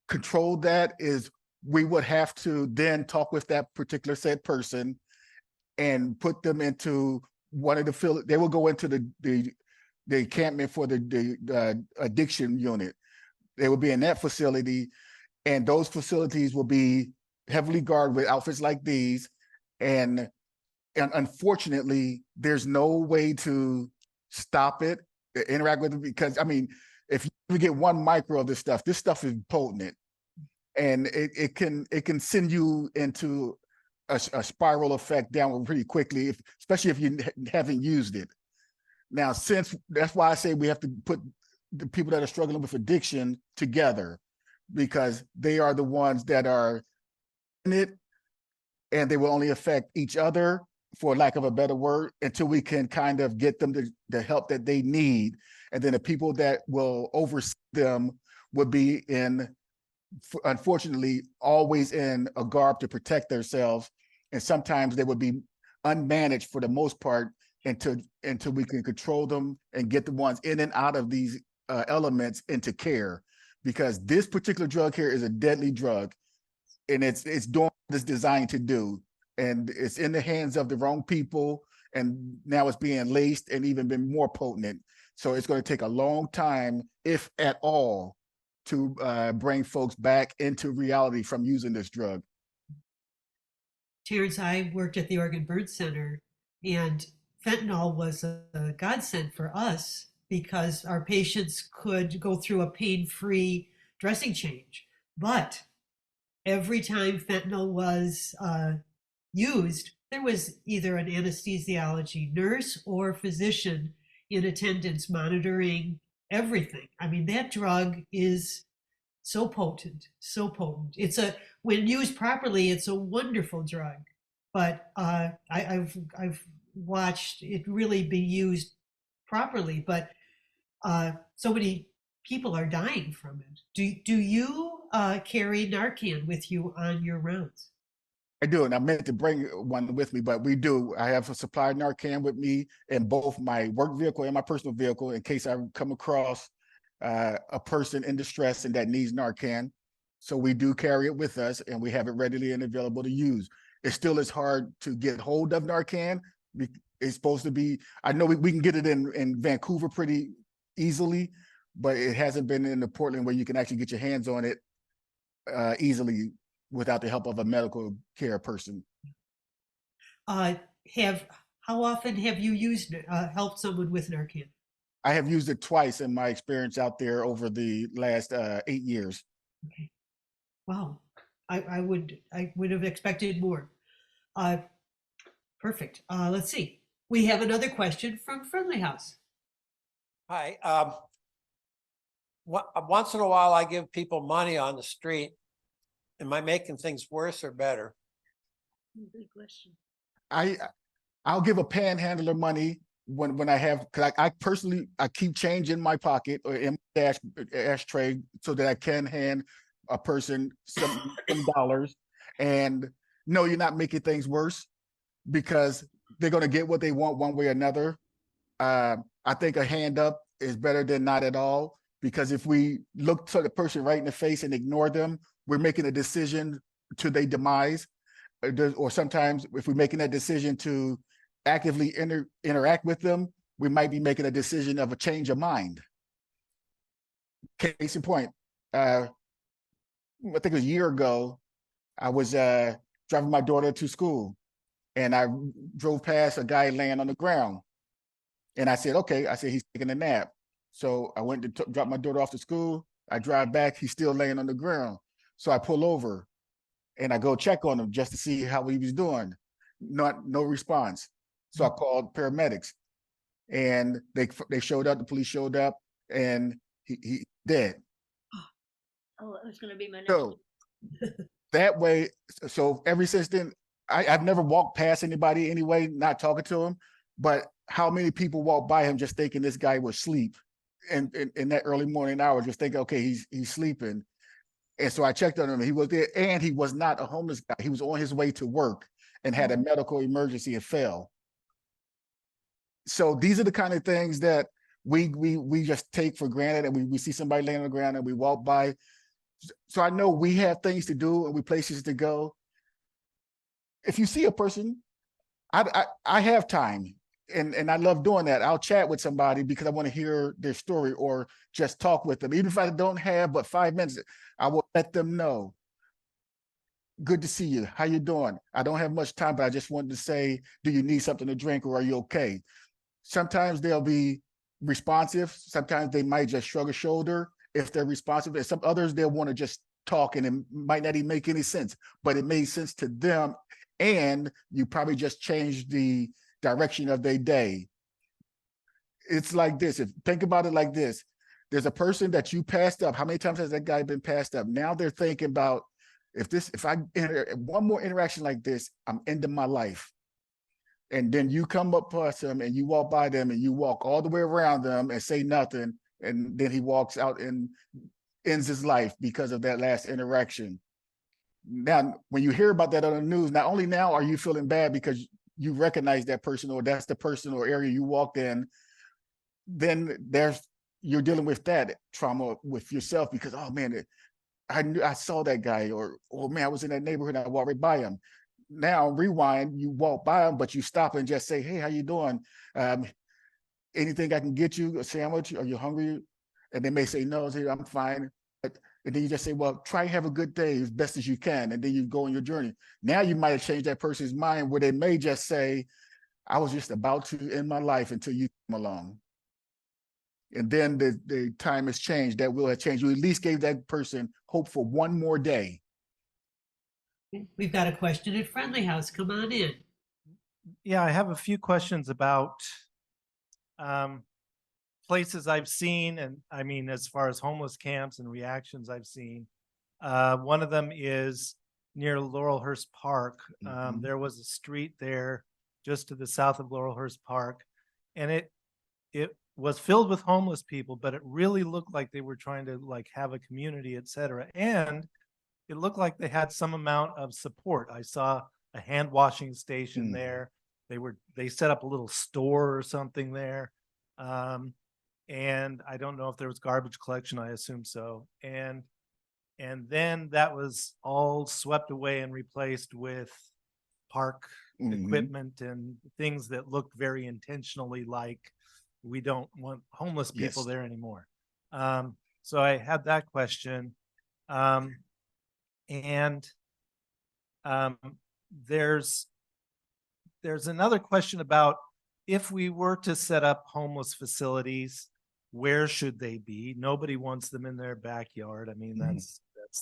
control that is we would have to then talk with that particular said person and put them into one of the they will go into the encampment for the addiction unit. They will be in that facility, and those facilities will be heavily guarded with outfits like these. And unfortunately, there's no way to stop it, interact with it, because I mean, if you get one micro of this stuff is potent, and it can send you into a spiral effect downward pretty quickly, especially if you haven't used it. Now, since that's why I say we have to put the people that are struggling with addiction together, because they are the ones that are in it, and they will only affect each other, for lack of a better word, until we can kind of get them the help that they need. And then the people that will oversee them would be unfortunately, always in a garb to protect themselves. And sometimes they would be unmanaged for the most part until we can control them and get the ones in and out of these elements into care. Because this particular drug here is a deadly drug, and it's doing what it's designed to do. And it's in the hands of the wrong people, and now it's being laced and even been more potent. So it's going to take a long time, if at all, to bring folks back into reality from using this drug. Terrance, I worked at the Oregon Bird Center, and fentanyl was a godsend for us because our patients could go through a pain-free dressing change. But every time fentanyl was used, there was either an anesthesiology nurse or physician in attendance monitoring everything. I mean, that drug is so potent, so potent. When used properly, it's a wonderful drug. But I've watched it really be used properly. But so many people are dying from it. Do you carry Narcan with you on your rounds? I do, and I meant to bring one with me, but we do. I have a supply of Narcan with me in both my work vehicle and my personal vehicle in case I come across a person in distress and that needs Narcan. So we do carry it with us, and we have it readily and available to use. It still is hard to get hold of Narcan. It's supposed to be, I know we can get it in Vancouver pretty easily, but it hasn't been in the Portland where you can actually get your hands on it easily without the help of a medical care person. How often have you used helped someone with Narcan? I have used it twice in my experience out there over the last 8 years. Okay. Wow. I would have expected more. Perfect. Let's see. We have another question from Friendly House. Hi. Once in a while, I give people money on the street. Am I making things worse or better? Good question. I'll give a panhandler money when I have, because I personally keep change in my pocket or in my ashtray so that I can hand a person some dollars. And no, you're not making things worse, because they're going to get what they want one way or another. I think a hand up is better than not at all, because if we look to the person right in the face and ignore them, we're making a decision to their demise. Or sometimes if we're making that decision to actively interact with them, we might be making a decision of a change of mind. Case in point, I think it was a year ago, I was driving my daughter to school, and I drove past a guy laying on the ground. And I said, okay, he's taking a nap. So I went to drop my daughter off to school. I drive back, he's still laying on the ground. So I pull over and I go check on him just to see how he was doing. No response. So I called paramedics, and they showed up, the police showed up, and he dead. Oh, that was going to be my next. So that way, so ever since then, I've never walked past anybody anyway, not talking to them. But how many people walk by him just thinking this guy was asleep in that early morning hour, just thinking, okay, he's sleeping. And so I checked on him, he was there, and he was not a homeless guy. He was on his way to work and had a medical emergency and fell. So these are the kind of things that we just take for granted, and we see somebody laying on the ground and we walk by. So I know we have things to do and we places to go. If you see a person, I have time, and I love doing that. I'll chat with somebody because I want to hear their story or just talk with them. Even if I don't have but 5 minutes, I will let them know. Good to see you. How you doing? I don't have much time, but I just wanted to say, do you need something to drink or are you okay? Sometimes they'll be responsive. Sometimes they might just shrug a shoulder if they're responsive. And some others, they'll want to just talk, and it might not even make any sense, but it made sense to them. And you probably just changed the direction of their day. It's like this. Think about it like this. There's a person that you passed up. How many times has that guy been passed up? Now they're thinking about, if I enter one more interaction like this, I'm ending my life. And then you come up past them and you walk by them and you walk all the way around them and say nothing. And then he walks out and ends his life because of that last interaction. Now, when you hear about that on the news, not only now are you feeling bad because you recognize that person, or that's the person or area you walked in, then you're dealing with that trauma with yourself because, oh man, I saw that guy, or, oh man, I was in that neighborhood and I walked right by him. Now rewind, you walk by them, but you stop and just say, hey, how you doing? Anything I can get you, a sandwich? Are you hungry? And they may say, no, I'm fine. And then you just say, well, try and have a good day as best as you can. And then you go on your journey. Now you might have changed that person's mind where they may just say, I was just about to end my life until you come along. And then the time has changed. That will have changed. You at least gave that person hope for one more day. We've got a question at Friendly House. Come on in. Yeah, I have a few questions about places I've seen, and I mean, as far as homeless camps and reactions I've seen. One of them is near Laurelhurst Park. There was a street there just to the south of Laurelhurst Park, and it was filled with homeless people, but it really looked like they were trying to like have a community, etc. And it looked like they had some amount of support. I saw a hand washing station there. They set up a little store or something there. And I don't know if there was garbage collection. I assume so. And then that was all swept away and replaced with park equipment and things that looked very intentionally like we don't want homeless people there anymore. So I had that question. And there's another question about, if we were to set up homeless facilities, where should they be? Nobody wants them in their backyard. I mean, that's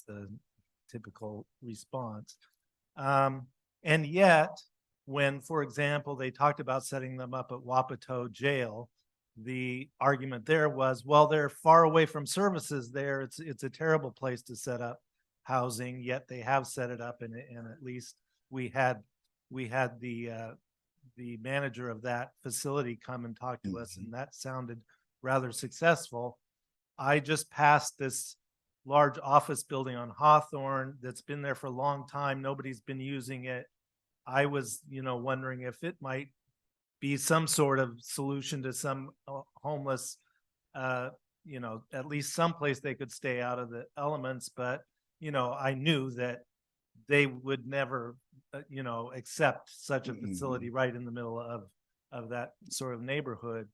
the typical response. And yet, when, for example, they talked about setting them up at Wapato Jail, the argument there was, well, they're far away from services there. It's a terrible place to set up housing, yet they have set it up, and at least we had the manager of that facility come and talk to us, and that sounded rather successful. I just passed this large office building on Hawthorne that's been there for a long time. Nobody's been using it. I was, wondering if it might be some sort of solution to some homeless, at least someplace they could stay out of the elements. But, I knew that they would never, accept such a facility right in the middle of that sort of neighborhood.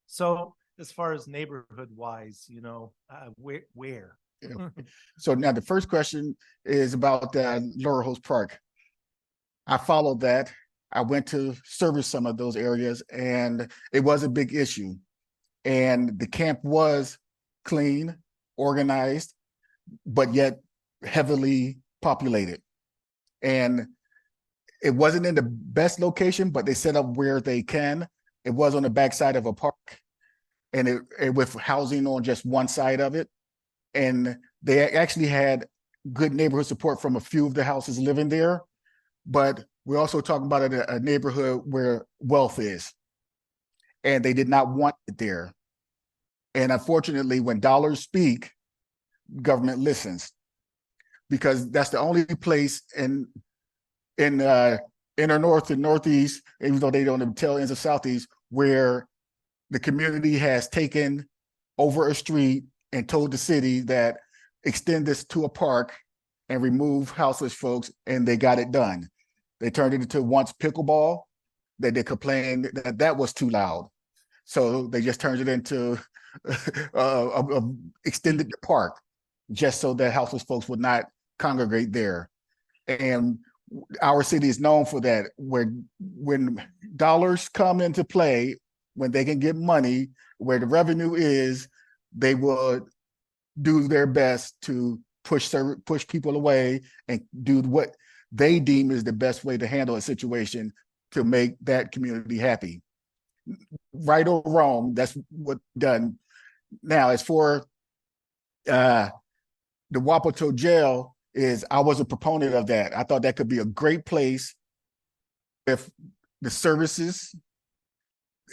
So as far as neighborhood wise, where? So now the first question is about Laurelhurst Park. I followed that. I went to service some of those areas, and it was a big issue. And the camp was clean, organized, but yet heavily populated. And it wasn't in the best location, but they set up where they can. It was on the backside of a park, and it with housing on just one side of it. And they actually had good neighborhood support from a few of the houses living there. But we're also talking about a neighborhood where wealth is. and they did not want it there. And unfortunately, when dollars speak, government listens, because that's the only place in inner north and northeast, even though they don't tell ends of southeast, where the community has taken over a street and told the city that extend this to a park and remove houseless folks, and they got it done. They turned it into once pickleball, that they complained that that was too loud. So they just turned it into extended the park, just so that houseless folks would not congregate there. And our city is known for that, where when dollars come into play, when they can get money, where the revenue is, they would do their best to push people away and do what they deem is the best way to handle a situation to make that community happy. Right or wrong, that's what's done. Now, as for the Wapato jail, I was a proponent of that. I thought that could be a great place if the services,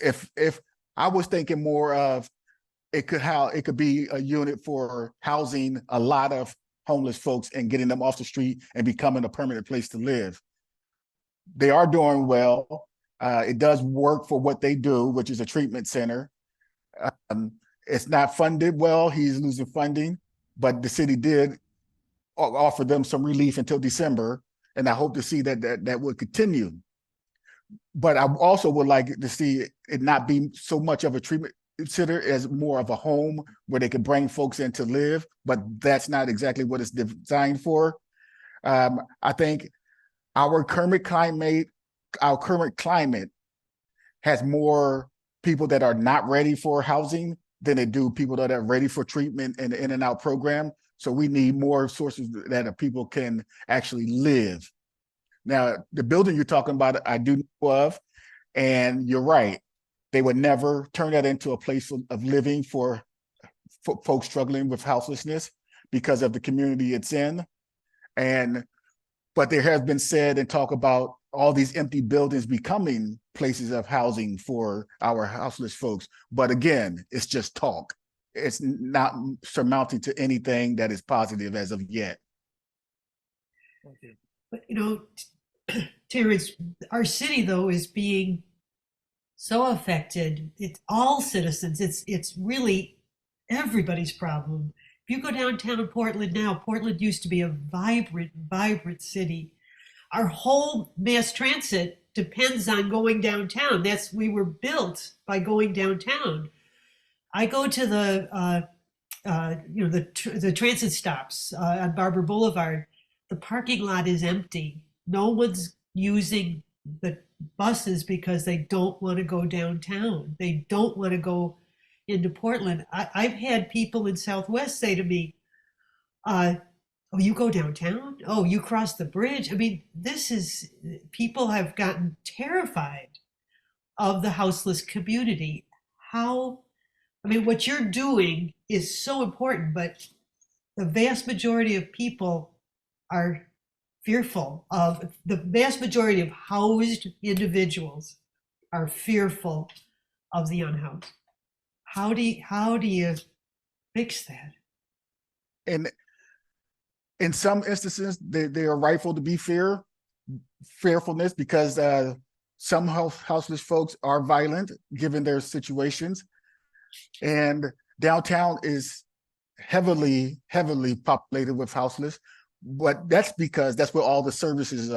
if I was thinking more of it could be a unit for housing a lot of homeless folks and getting them off the street and becoming a permanent place to live. They are doing well. It does work for what they do, which is a treatment center. It's not funded well. He's losing funding, but the city did offer them some relief until December, and I hope to see that would continue. But I also would like to see it not be so much of a treatment center as more of a home where they can bring folks in to live, but that's not exactly what it's designed for. I think our current climate has more people that are not ready for housing than it do people that are ready for treatment and the in and out program. So we need more sources that people can actually live. Now, the building you're talking about, I do know of, and you're right. They would never turn that into a place of living for folks struggling with houselessness because of the community it's in. But there has been said and talk about all these empty buildings becoming places of housing for our houseless folks. But again, it's just talk. It's not surmounting to anything that is positive as of yet. But Terrance, our city though is being so affected. It's all citizens. It's really everybody's problem. If you go downtown Portland now, Portland used to be a vibrant city. Our whole mass transit depends on going downtown. We were built by going downtown. I go to the transit stops on Barber Boulevard. The parking lot is empty. No one's using the buses because they don't want to go downtown. They don't want to go into Portland. I've had people in Southwest say to me, oh, you go downtown? Oh, you cross the bridge? I mean, people have gotten terrified of the houseless community. What you're doing is so important, but the vast majority of people are fearful of, the vast majority of housed individuals are fearful of the unhoused. How do you fix that? And in some instances, they are rightful to be fearfulness, because some houseless folks are violent given their situations. And downtown is heavily populated with houseless, but that's because that's where all the services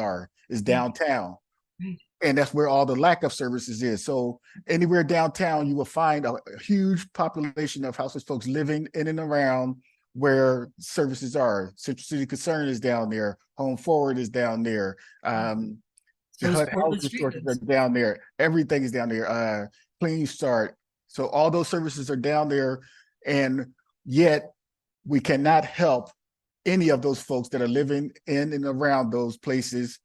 is downtown. Right. And that's where all the lack of services is. So anywhere downtown, you will find a huge population of houseless folks living in and around where services are. Central City Concern is down there. Home Forward is down there. The health resources are down there. Everything is down there. Clean Start. So all those services are down there, and yet we cannot help any of those folks that are living in and around those places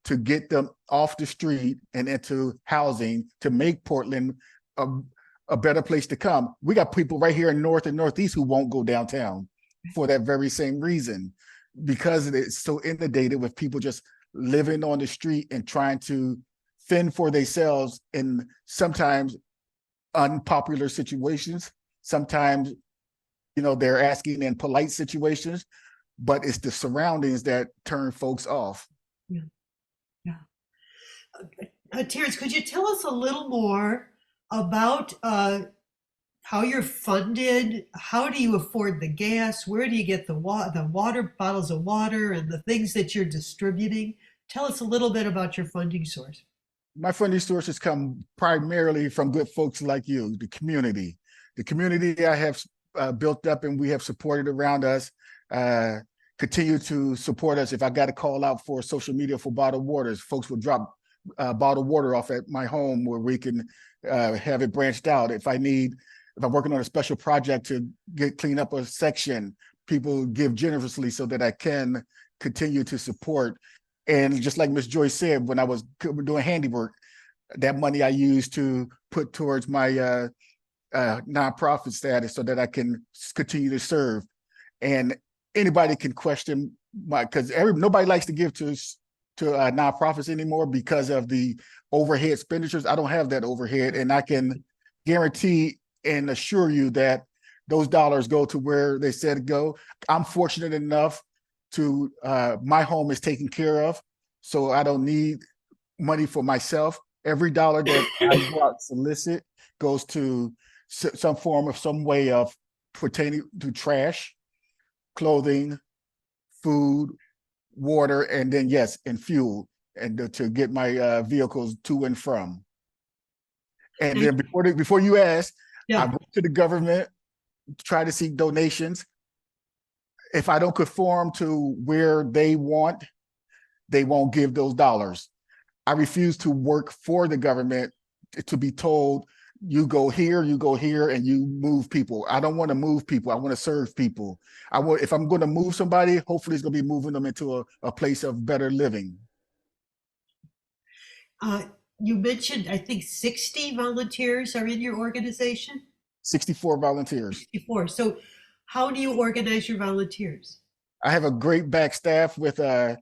to get them off the street and into housing to make Portland a better place to come. We got people right here in North and Northeast who won't go downtown for that very same reason, because it's so inundated with people just living on the street and trying to fend for themselves, and sometimes unpopular situations. Sometimes, they're asking in polite situations, but it's the surroundings that turn folks off. Yeah. Yeah. Terrance, could you tell us a little more about how you're funded? How do you afford the gas? Where do you get the water, bottles of water, and the things that you're distributing? Tell us a little bit about your funding source. My funding sources come primarily from good folks like you, the community. The community I have built up and we have supported around us, continue to support us. If I got to call out for social media for bottled waters, folks will drop bottled water off at my home where we can have it branched out. If I'm working on a special project to clean up a section, people give generously so that I can continue to support. And just like Ms. Joyce said, when I was doing handiwork, that money I used to put towards my nonprofit status so that I can continue to serve. And anybody can question because nobody likes to give to nonprofits anymore because of the overhead expenditures. I don't have that overhead, and I can guarantee and assure you that those dollars go to where they said to go. I'm fortunate enough to my home is taken care of, so I don't need money for myself. Every dollar that I go out solicit goes to some way of pertaining to trash, clothing, food, water, and then yes, and fuel, and to get my vehicles to and from. And then before you ask, I went to the government, try to seek donations. If I don't conform to where they won't give those dollars. I refuse to work for the government to be told, you go here, and you move people. I don't want to move people. I want to serve people. If I'm going to move somebody, hopefully it's going to be moving them into a place of better living. You mentioned, I think 60 volunteers are in your organization? 64 volunteers. 64. So how do you organize your volunteers? I have a great back staff with a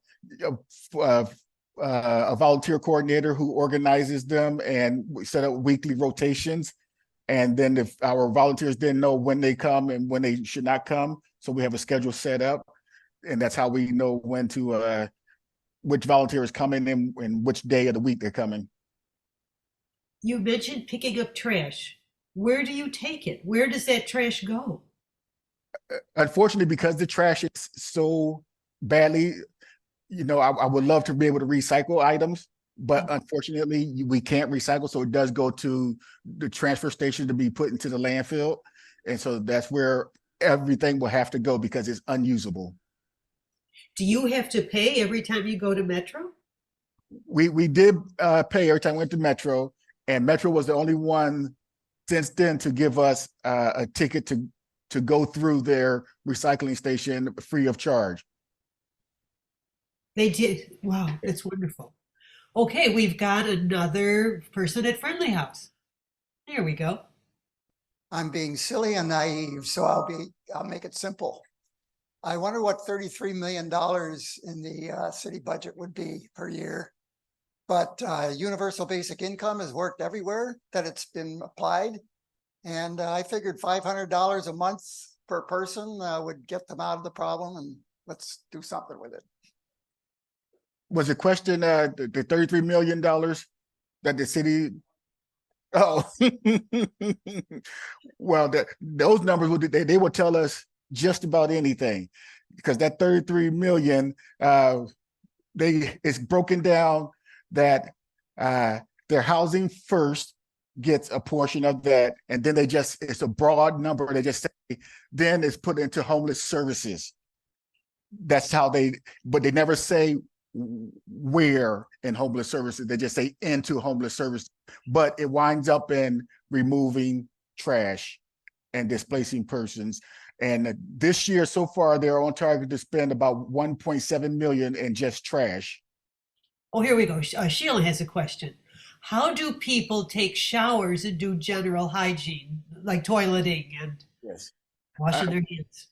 volunteer coordinator who organizes them, and we set up weekly rotations. And then if our volunteers didn't know when they come and when they should not come, so we have a schedule set up, and that's how we know when to which volunteer is coming and which day of the week they're coming. You mentioned picking up trash. Where do you take it? Where does that trash go? Unfortunately, because the trash is so badly, I would love to be able to recycle items, but unfortunately we can't recycle. So it does go to the transfer station to be put into the landfill. And so that's where everything will have to go because it's unusable. Do you have to pay every time you go to Metro? We did pay every time we went to Metro, and Metro was the only one since then to give us a ticket to go through their recycling station free of charge. They did. Wow, that's wonderful. Okay, we've got another person at Friendly House. There we go. I'm being silly and naive, so I'll make it simple. I wonder what $33 million in the city budget would be per year. But universal basic income has worked everywhere that it's been applied. And I figured $500 a month per person would get them out of the problem, and let's do something with it. Was the question the $33 million that the city? Oh, well, those numbers they will tell us just about anything, because that 33 million, it's broken down that their housing first gets a portion of that, and then it's a broad number. They just say then it's put into homeless services. That's how but they never say where in homeless services. They just say into homeless service, but it winds up in removing trash and displacing persons. And this year so far, they're on target to spend about 1.7 million in just trash. Oh, here we go. Sheila has a question. How do people take showers and do general hygiene, like toileting and washing their hands?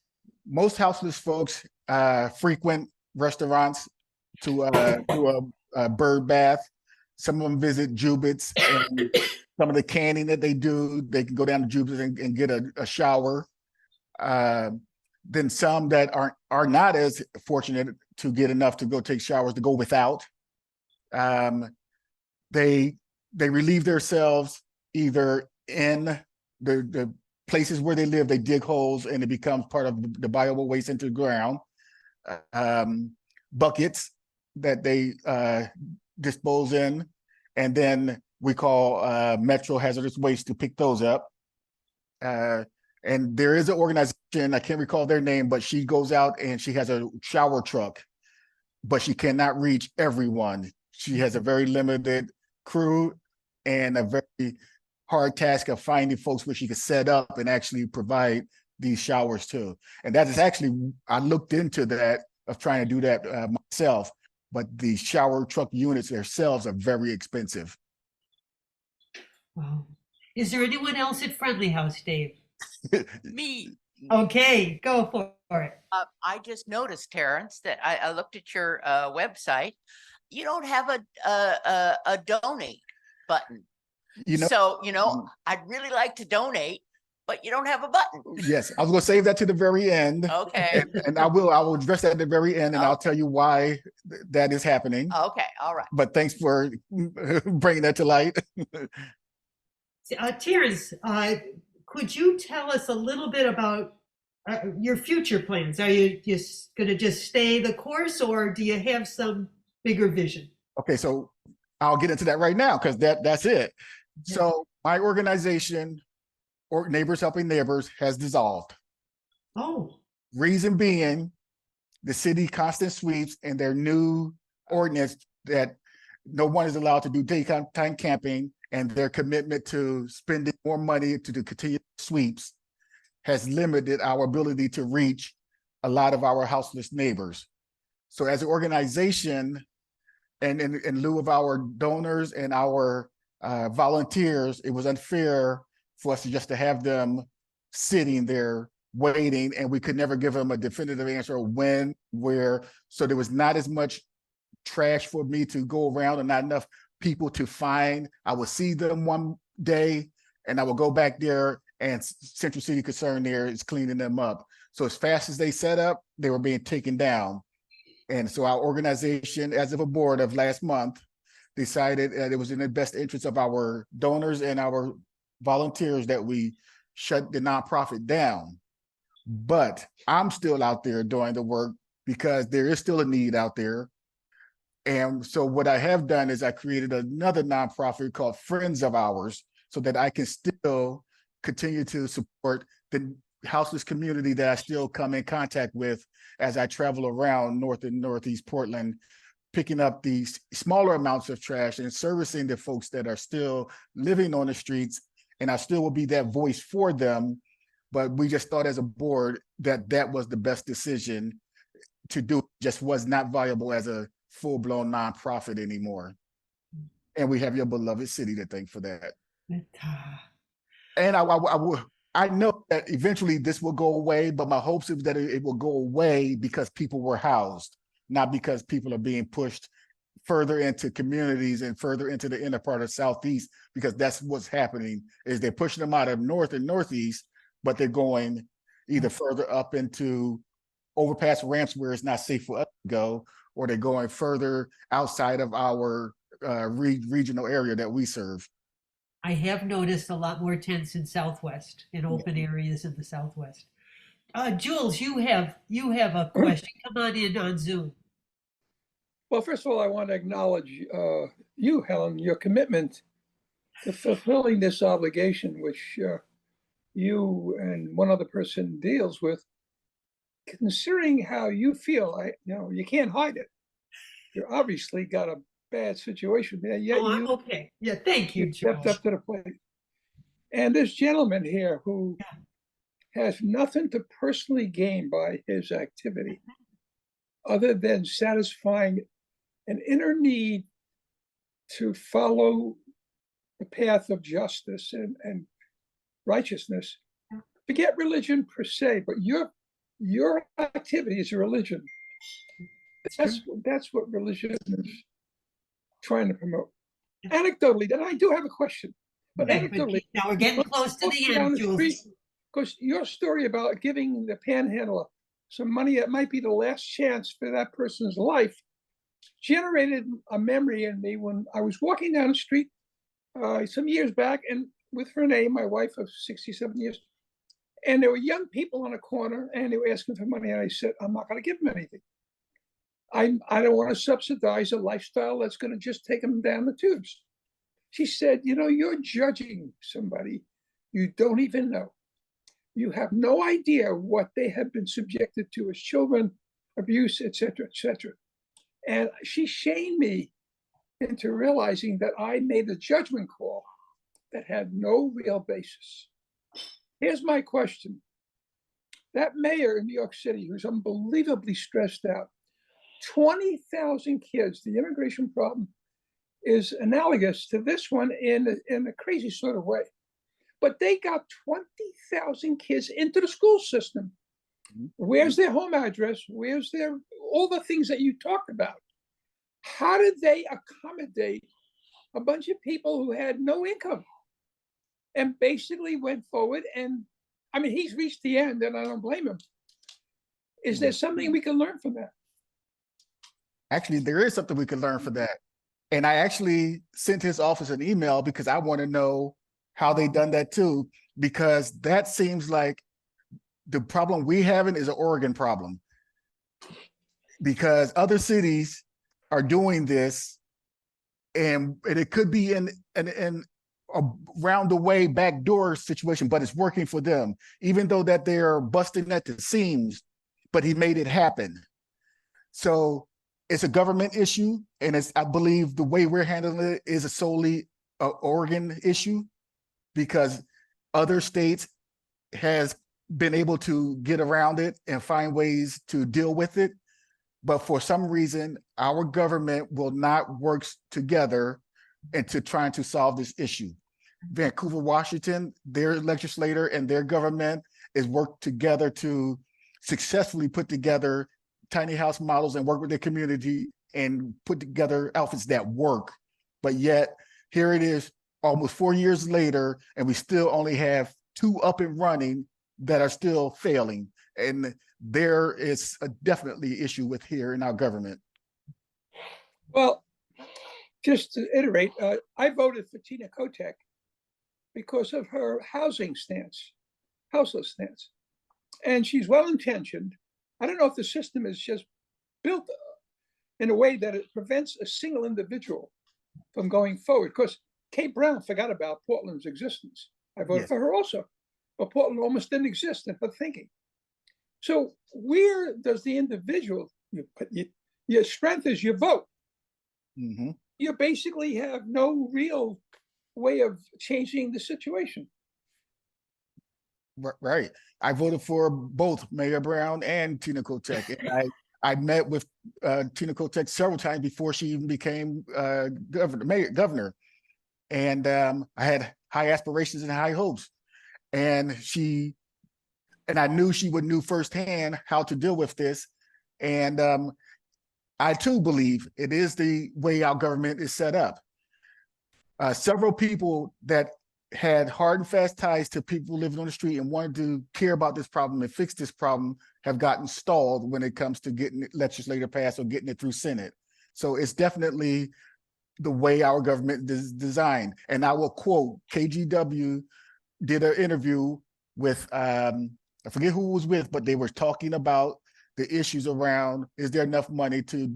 Most houseless folks frequent restaurants to do a bird bath. Some of them visit Jubits and some of the canning that they do, they can go down to Jupiter and get a shower. Then some that are not as fortunate to get enough to go take showers to go without. They relieve themselves either in the places where they live, they dig holes and it becomes part of the bioable waste into the ground. Buckets that they dispose in, and then we call Metro Hazardous Waste to pick those up. And there is an organization, I can't recall their name, but she goes out and she has a shower truck, but she cannot reach everyone. She has a very limited crew and a very hard task of finding folks where she could set up and actually provide these showers to. And that is actually, I looked into that, of trying to do that myself, but the shower truck units themselves are very expensive. Wow. Is there anyone else at Friendly House, Dave? Me. Okay, go for it. I just noticed, Terrance, that I looked at your website. You don't have a donate button. You know, So, I'd really like to donate, but you don't have a button. yes, I was going to save that to the very end. Okay. And I will address that at the very end, and I'll tell you why that is happening. Okay. All right. But thanks for bringing that to light. Terrance, could you tell us a little bit about your future plans? Are you just going to just stay the course, or do you have some bigger vision? Okay, so I'll get into that right now because that's it. Yeah. So my organization, or Neighbors Helping Neighbors, has dissolved. Oh, Reason being, the city constant sweeps and their new ordinance that no one is allowed to do daytime camping, and their commitment to spending more money to do continued sweeps has limited our ability to reach a lot of our houseless neighbors. So as an organization, and in lieu of our donors and our volunteers, it was unfair for us to have them sitting there waiting, and we could never give them a definitive answer of when, where. So there was not as much trash for me to go around and not enough people to find. I would see them one day and I would go back there, and Central City Concern there is cleaning them up. So as fast as they set up, they were being taken down. And so our organization, as of a board of last month, decided that it was in the best interest of our donors and our volunteers that we shut the nonprofit down. But I'm still out there doing the work because there is still a need out there. And so what I have done is I created another nonprofit called Friends of Ours, so that I can still continue to support the houseless community that I still come in contact with as I travel around North and Northeast Portland, picking up these smaller amounts of trash and servicing the folks that are still living on the streets. And I still will be that voice for them. But we just thought as a board that that was the best decision to do. Just was not viable as a full-blown nonprofit anymore. And we have your beloved city to thank for that. And I know that eventually this will go away, but my hopes is that it will go away because people were housed, not because people are being pushed further into communities and further into the inner part of Southeast, because that's what's happening, is they're pushing them out of North and Northeast, but they're going either further up into overpass ramps where it's not safe for us to go, or they're going further outside of our regional area that we serve. I have noticed a lot more tents in Southwest, in open areas in the Southwest. Jules, you have a question. Come on in on Zoom. Well, first of all, I want to acknowledge you, Helen, your commitment to fulfilling this obligation, which you and one other person deals with. Considering how you feel, you can't hide it. You obviously got a bad situation there. Yet I'm okay. Yeah, thank you, you stepped Jules. up to the plate. And this gentleman here who has nothing to personally gain by his activity, other than satisfying an inner need to follow the path of justice and righteousness. Forget religion per se, but your activity is a religion. That's what religion is trying to promote. Anecdotally, then I do have a question. But Right, but anecdotally, now we're getting close to the down end, the Jules. street, because your story about giving the panhandler some money that might be the last chance for that person's life generated a memory in me when I was walking down the street some years back, and with Renee, my wife of 67 years, and there were young people on a corner, and they were asking for money, and I said, I'm not going to give them anything. I don't want to subsidize a lifestyle that's going to just take them down the tubes. She said, you know, you're judging somebody you don't even know. You have no idea what they have been subjected to as children, abuse, etc., etc. And she shamed me into realizing that I made a judgment call that had no real basis. Here's my question. That mayor in New York City, who's unbelievably stressed out, 20,000 kids, the immigration problem is analogous to this one in a crazy sort of way. But they got 20,000 kids into the school system. Where's their home address? Where's their, all the things that you talked about? How did they accommodate a bunch of people who had no income and basically went forward? And I mean, he's reached the end and I don't blame him. Is there something we can learn from that? Actually, there is something we can learn from that. And I actually sent his office an email because I want to know how they done that too, because that seems like the problem we having is an Oregon problem, because other cities are doing this, and it could be in a round the way backdoor situation, but it's working for them, even though that they're busting at the seams, but he made it happen. So it's a government issue, and it's, I believe the way we're handling it is a solely Oregon issue, because other states has been able to get around it and find ways to deal with it. But for some reason, our government will not work together into trying to solve this issue. Vancouver, Washington, their legislator and their government is worked together to successfully put together tiny house models and work with their community and put together outfits that work. But yet here it is almost 4 years later, and we still only have 2 up and running that are still failing. And there is a definitely issue with here in our government. Well, just to iterate, I voted for Tina Kotek because of her housing stance, houseless stance. And she's well-intentioned. I don't know if the system is just built in a way that it prevents a single individual from going forward. Because Kate Brown forgot about Portland's existence. I voted for her also, but Portland almost didn't exist in her thinking. So where does the individual, your strength is your vote. Mm-hmm. You basically have no real way of changing the situation. Right. I voted for both Mayor Brown and Tina Kotek. And I met with Tina Kotek several times before she even became governor. And I had high aspirations and high hopes. And I knew she would know firsthand how to deal with this. And I too believe it is the way our government is set up. Several people that had hard and fast ties to people living on the street and wanted to care about this problem and fix this problem have gotten stalled when it comes to getting it legislative passed or getting it through Senate. So it's definitely the way our government is designed. And I will quote, KGW did an interview with, I forget who was with, but they were talking about the issues around, is there enough money to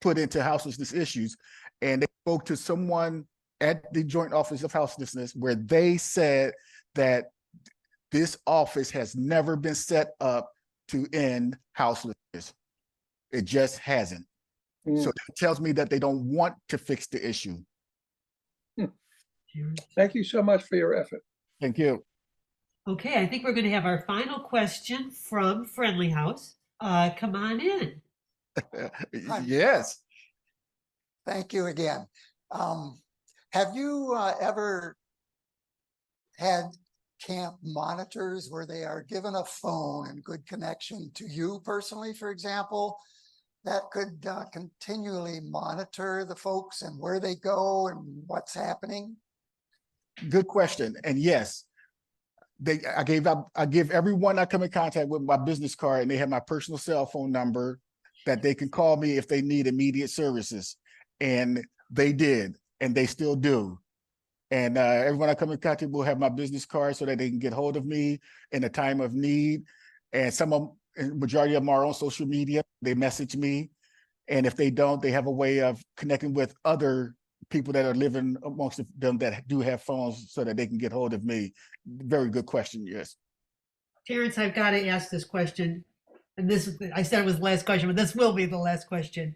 put into houselessness issues? And they spoke to someone at the Joint Office of Houselessness where they said that this office has never been set up to end houselessness. It just hasn't. So that tells me that they don't want to fix the issue. Thank you so much for your effort. Thank you. Okay, I think we're going to have our final question from Friendly House. Come on in. Yes. Thank you again. Have you ever had camp monitors where they are given a phone and good connection to you personally, for example, that could continually monitor the folks and where they go and what's happening? Good question. And yes, I give everyone I come in contact with my business card, and they have my personal cell phone number that they can call me if they need immediate services. And they did, and they still do. And everyone I come in contact will have my business card so that they can get hold of me in a time of need. And majority of them are on social media. They message me. And if they don't, they have a way of connecting with other people that are living amongst them that do have phones so that they can get hold of me. Very good question, yes. Terrance, I've got to ask this question. And I said it was the last question, but this will be the last question.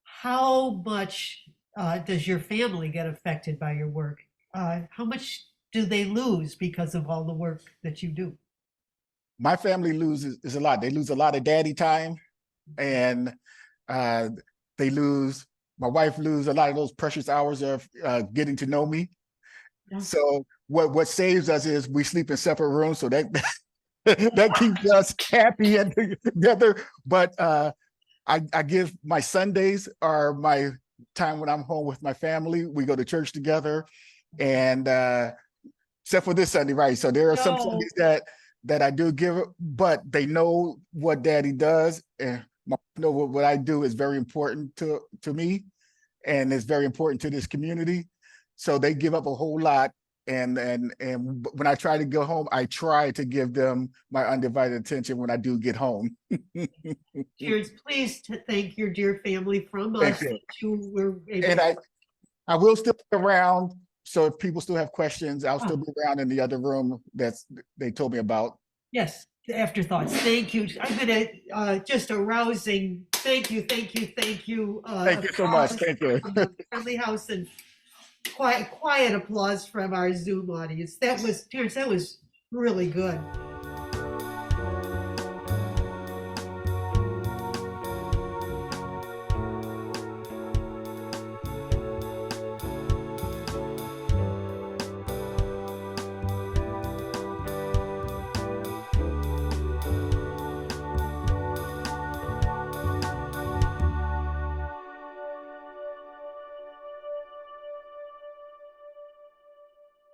How much does your family get affected by your work? How much do they lose because of all the work that you do? My family loses a lot. They lose a lot of daddy time, and my wife lose a lot of those precious hours of getting to know me. Yeah. So what saves us is we sleep in separate rooms, so that that keeps us happy and together. But I give my Sundays are my time when I'm home with my family. We go to church together, and except for this Sunday, right? So there are some Sundays that I do give, but they know what daddy does, and know what I do is very important to me, and it's very important to this community. So they give up a whole lot. And when I try to go home, I try to give them my undivided attention when I do get home. Terrance, please thank your dear family from Thank us you. that you were able And I will still be around. So if people still have questions, I'll still be around in the other room they told me about. Yes, the afterthoughts. Thank you. I'm gonna just a rousing thank you. Thank you so much. Thank you. From the friendly house, and quiet applause from our Zoom audience. That was, Terrance, that was really good.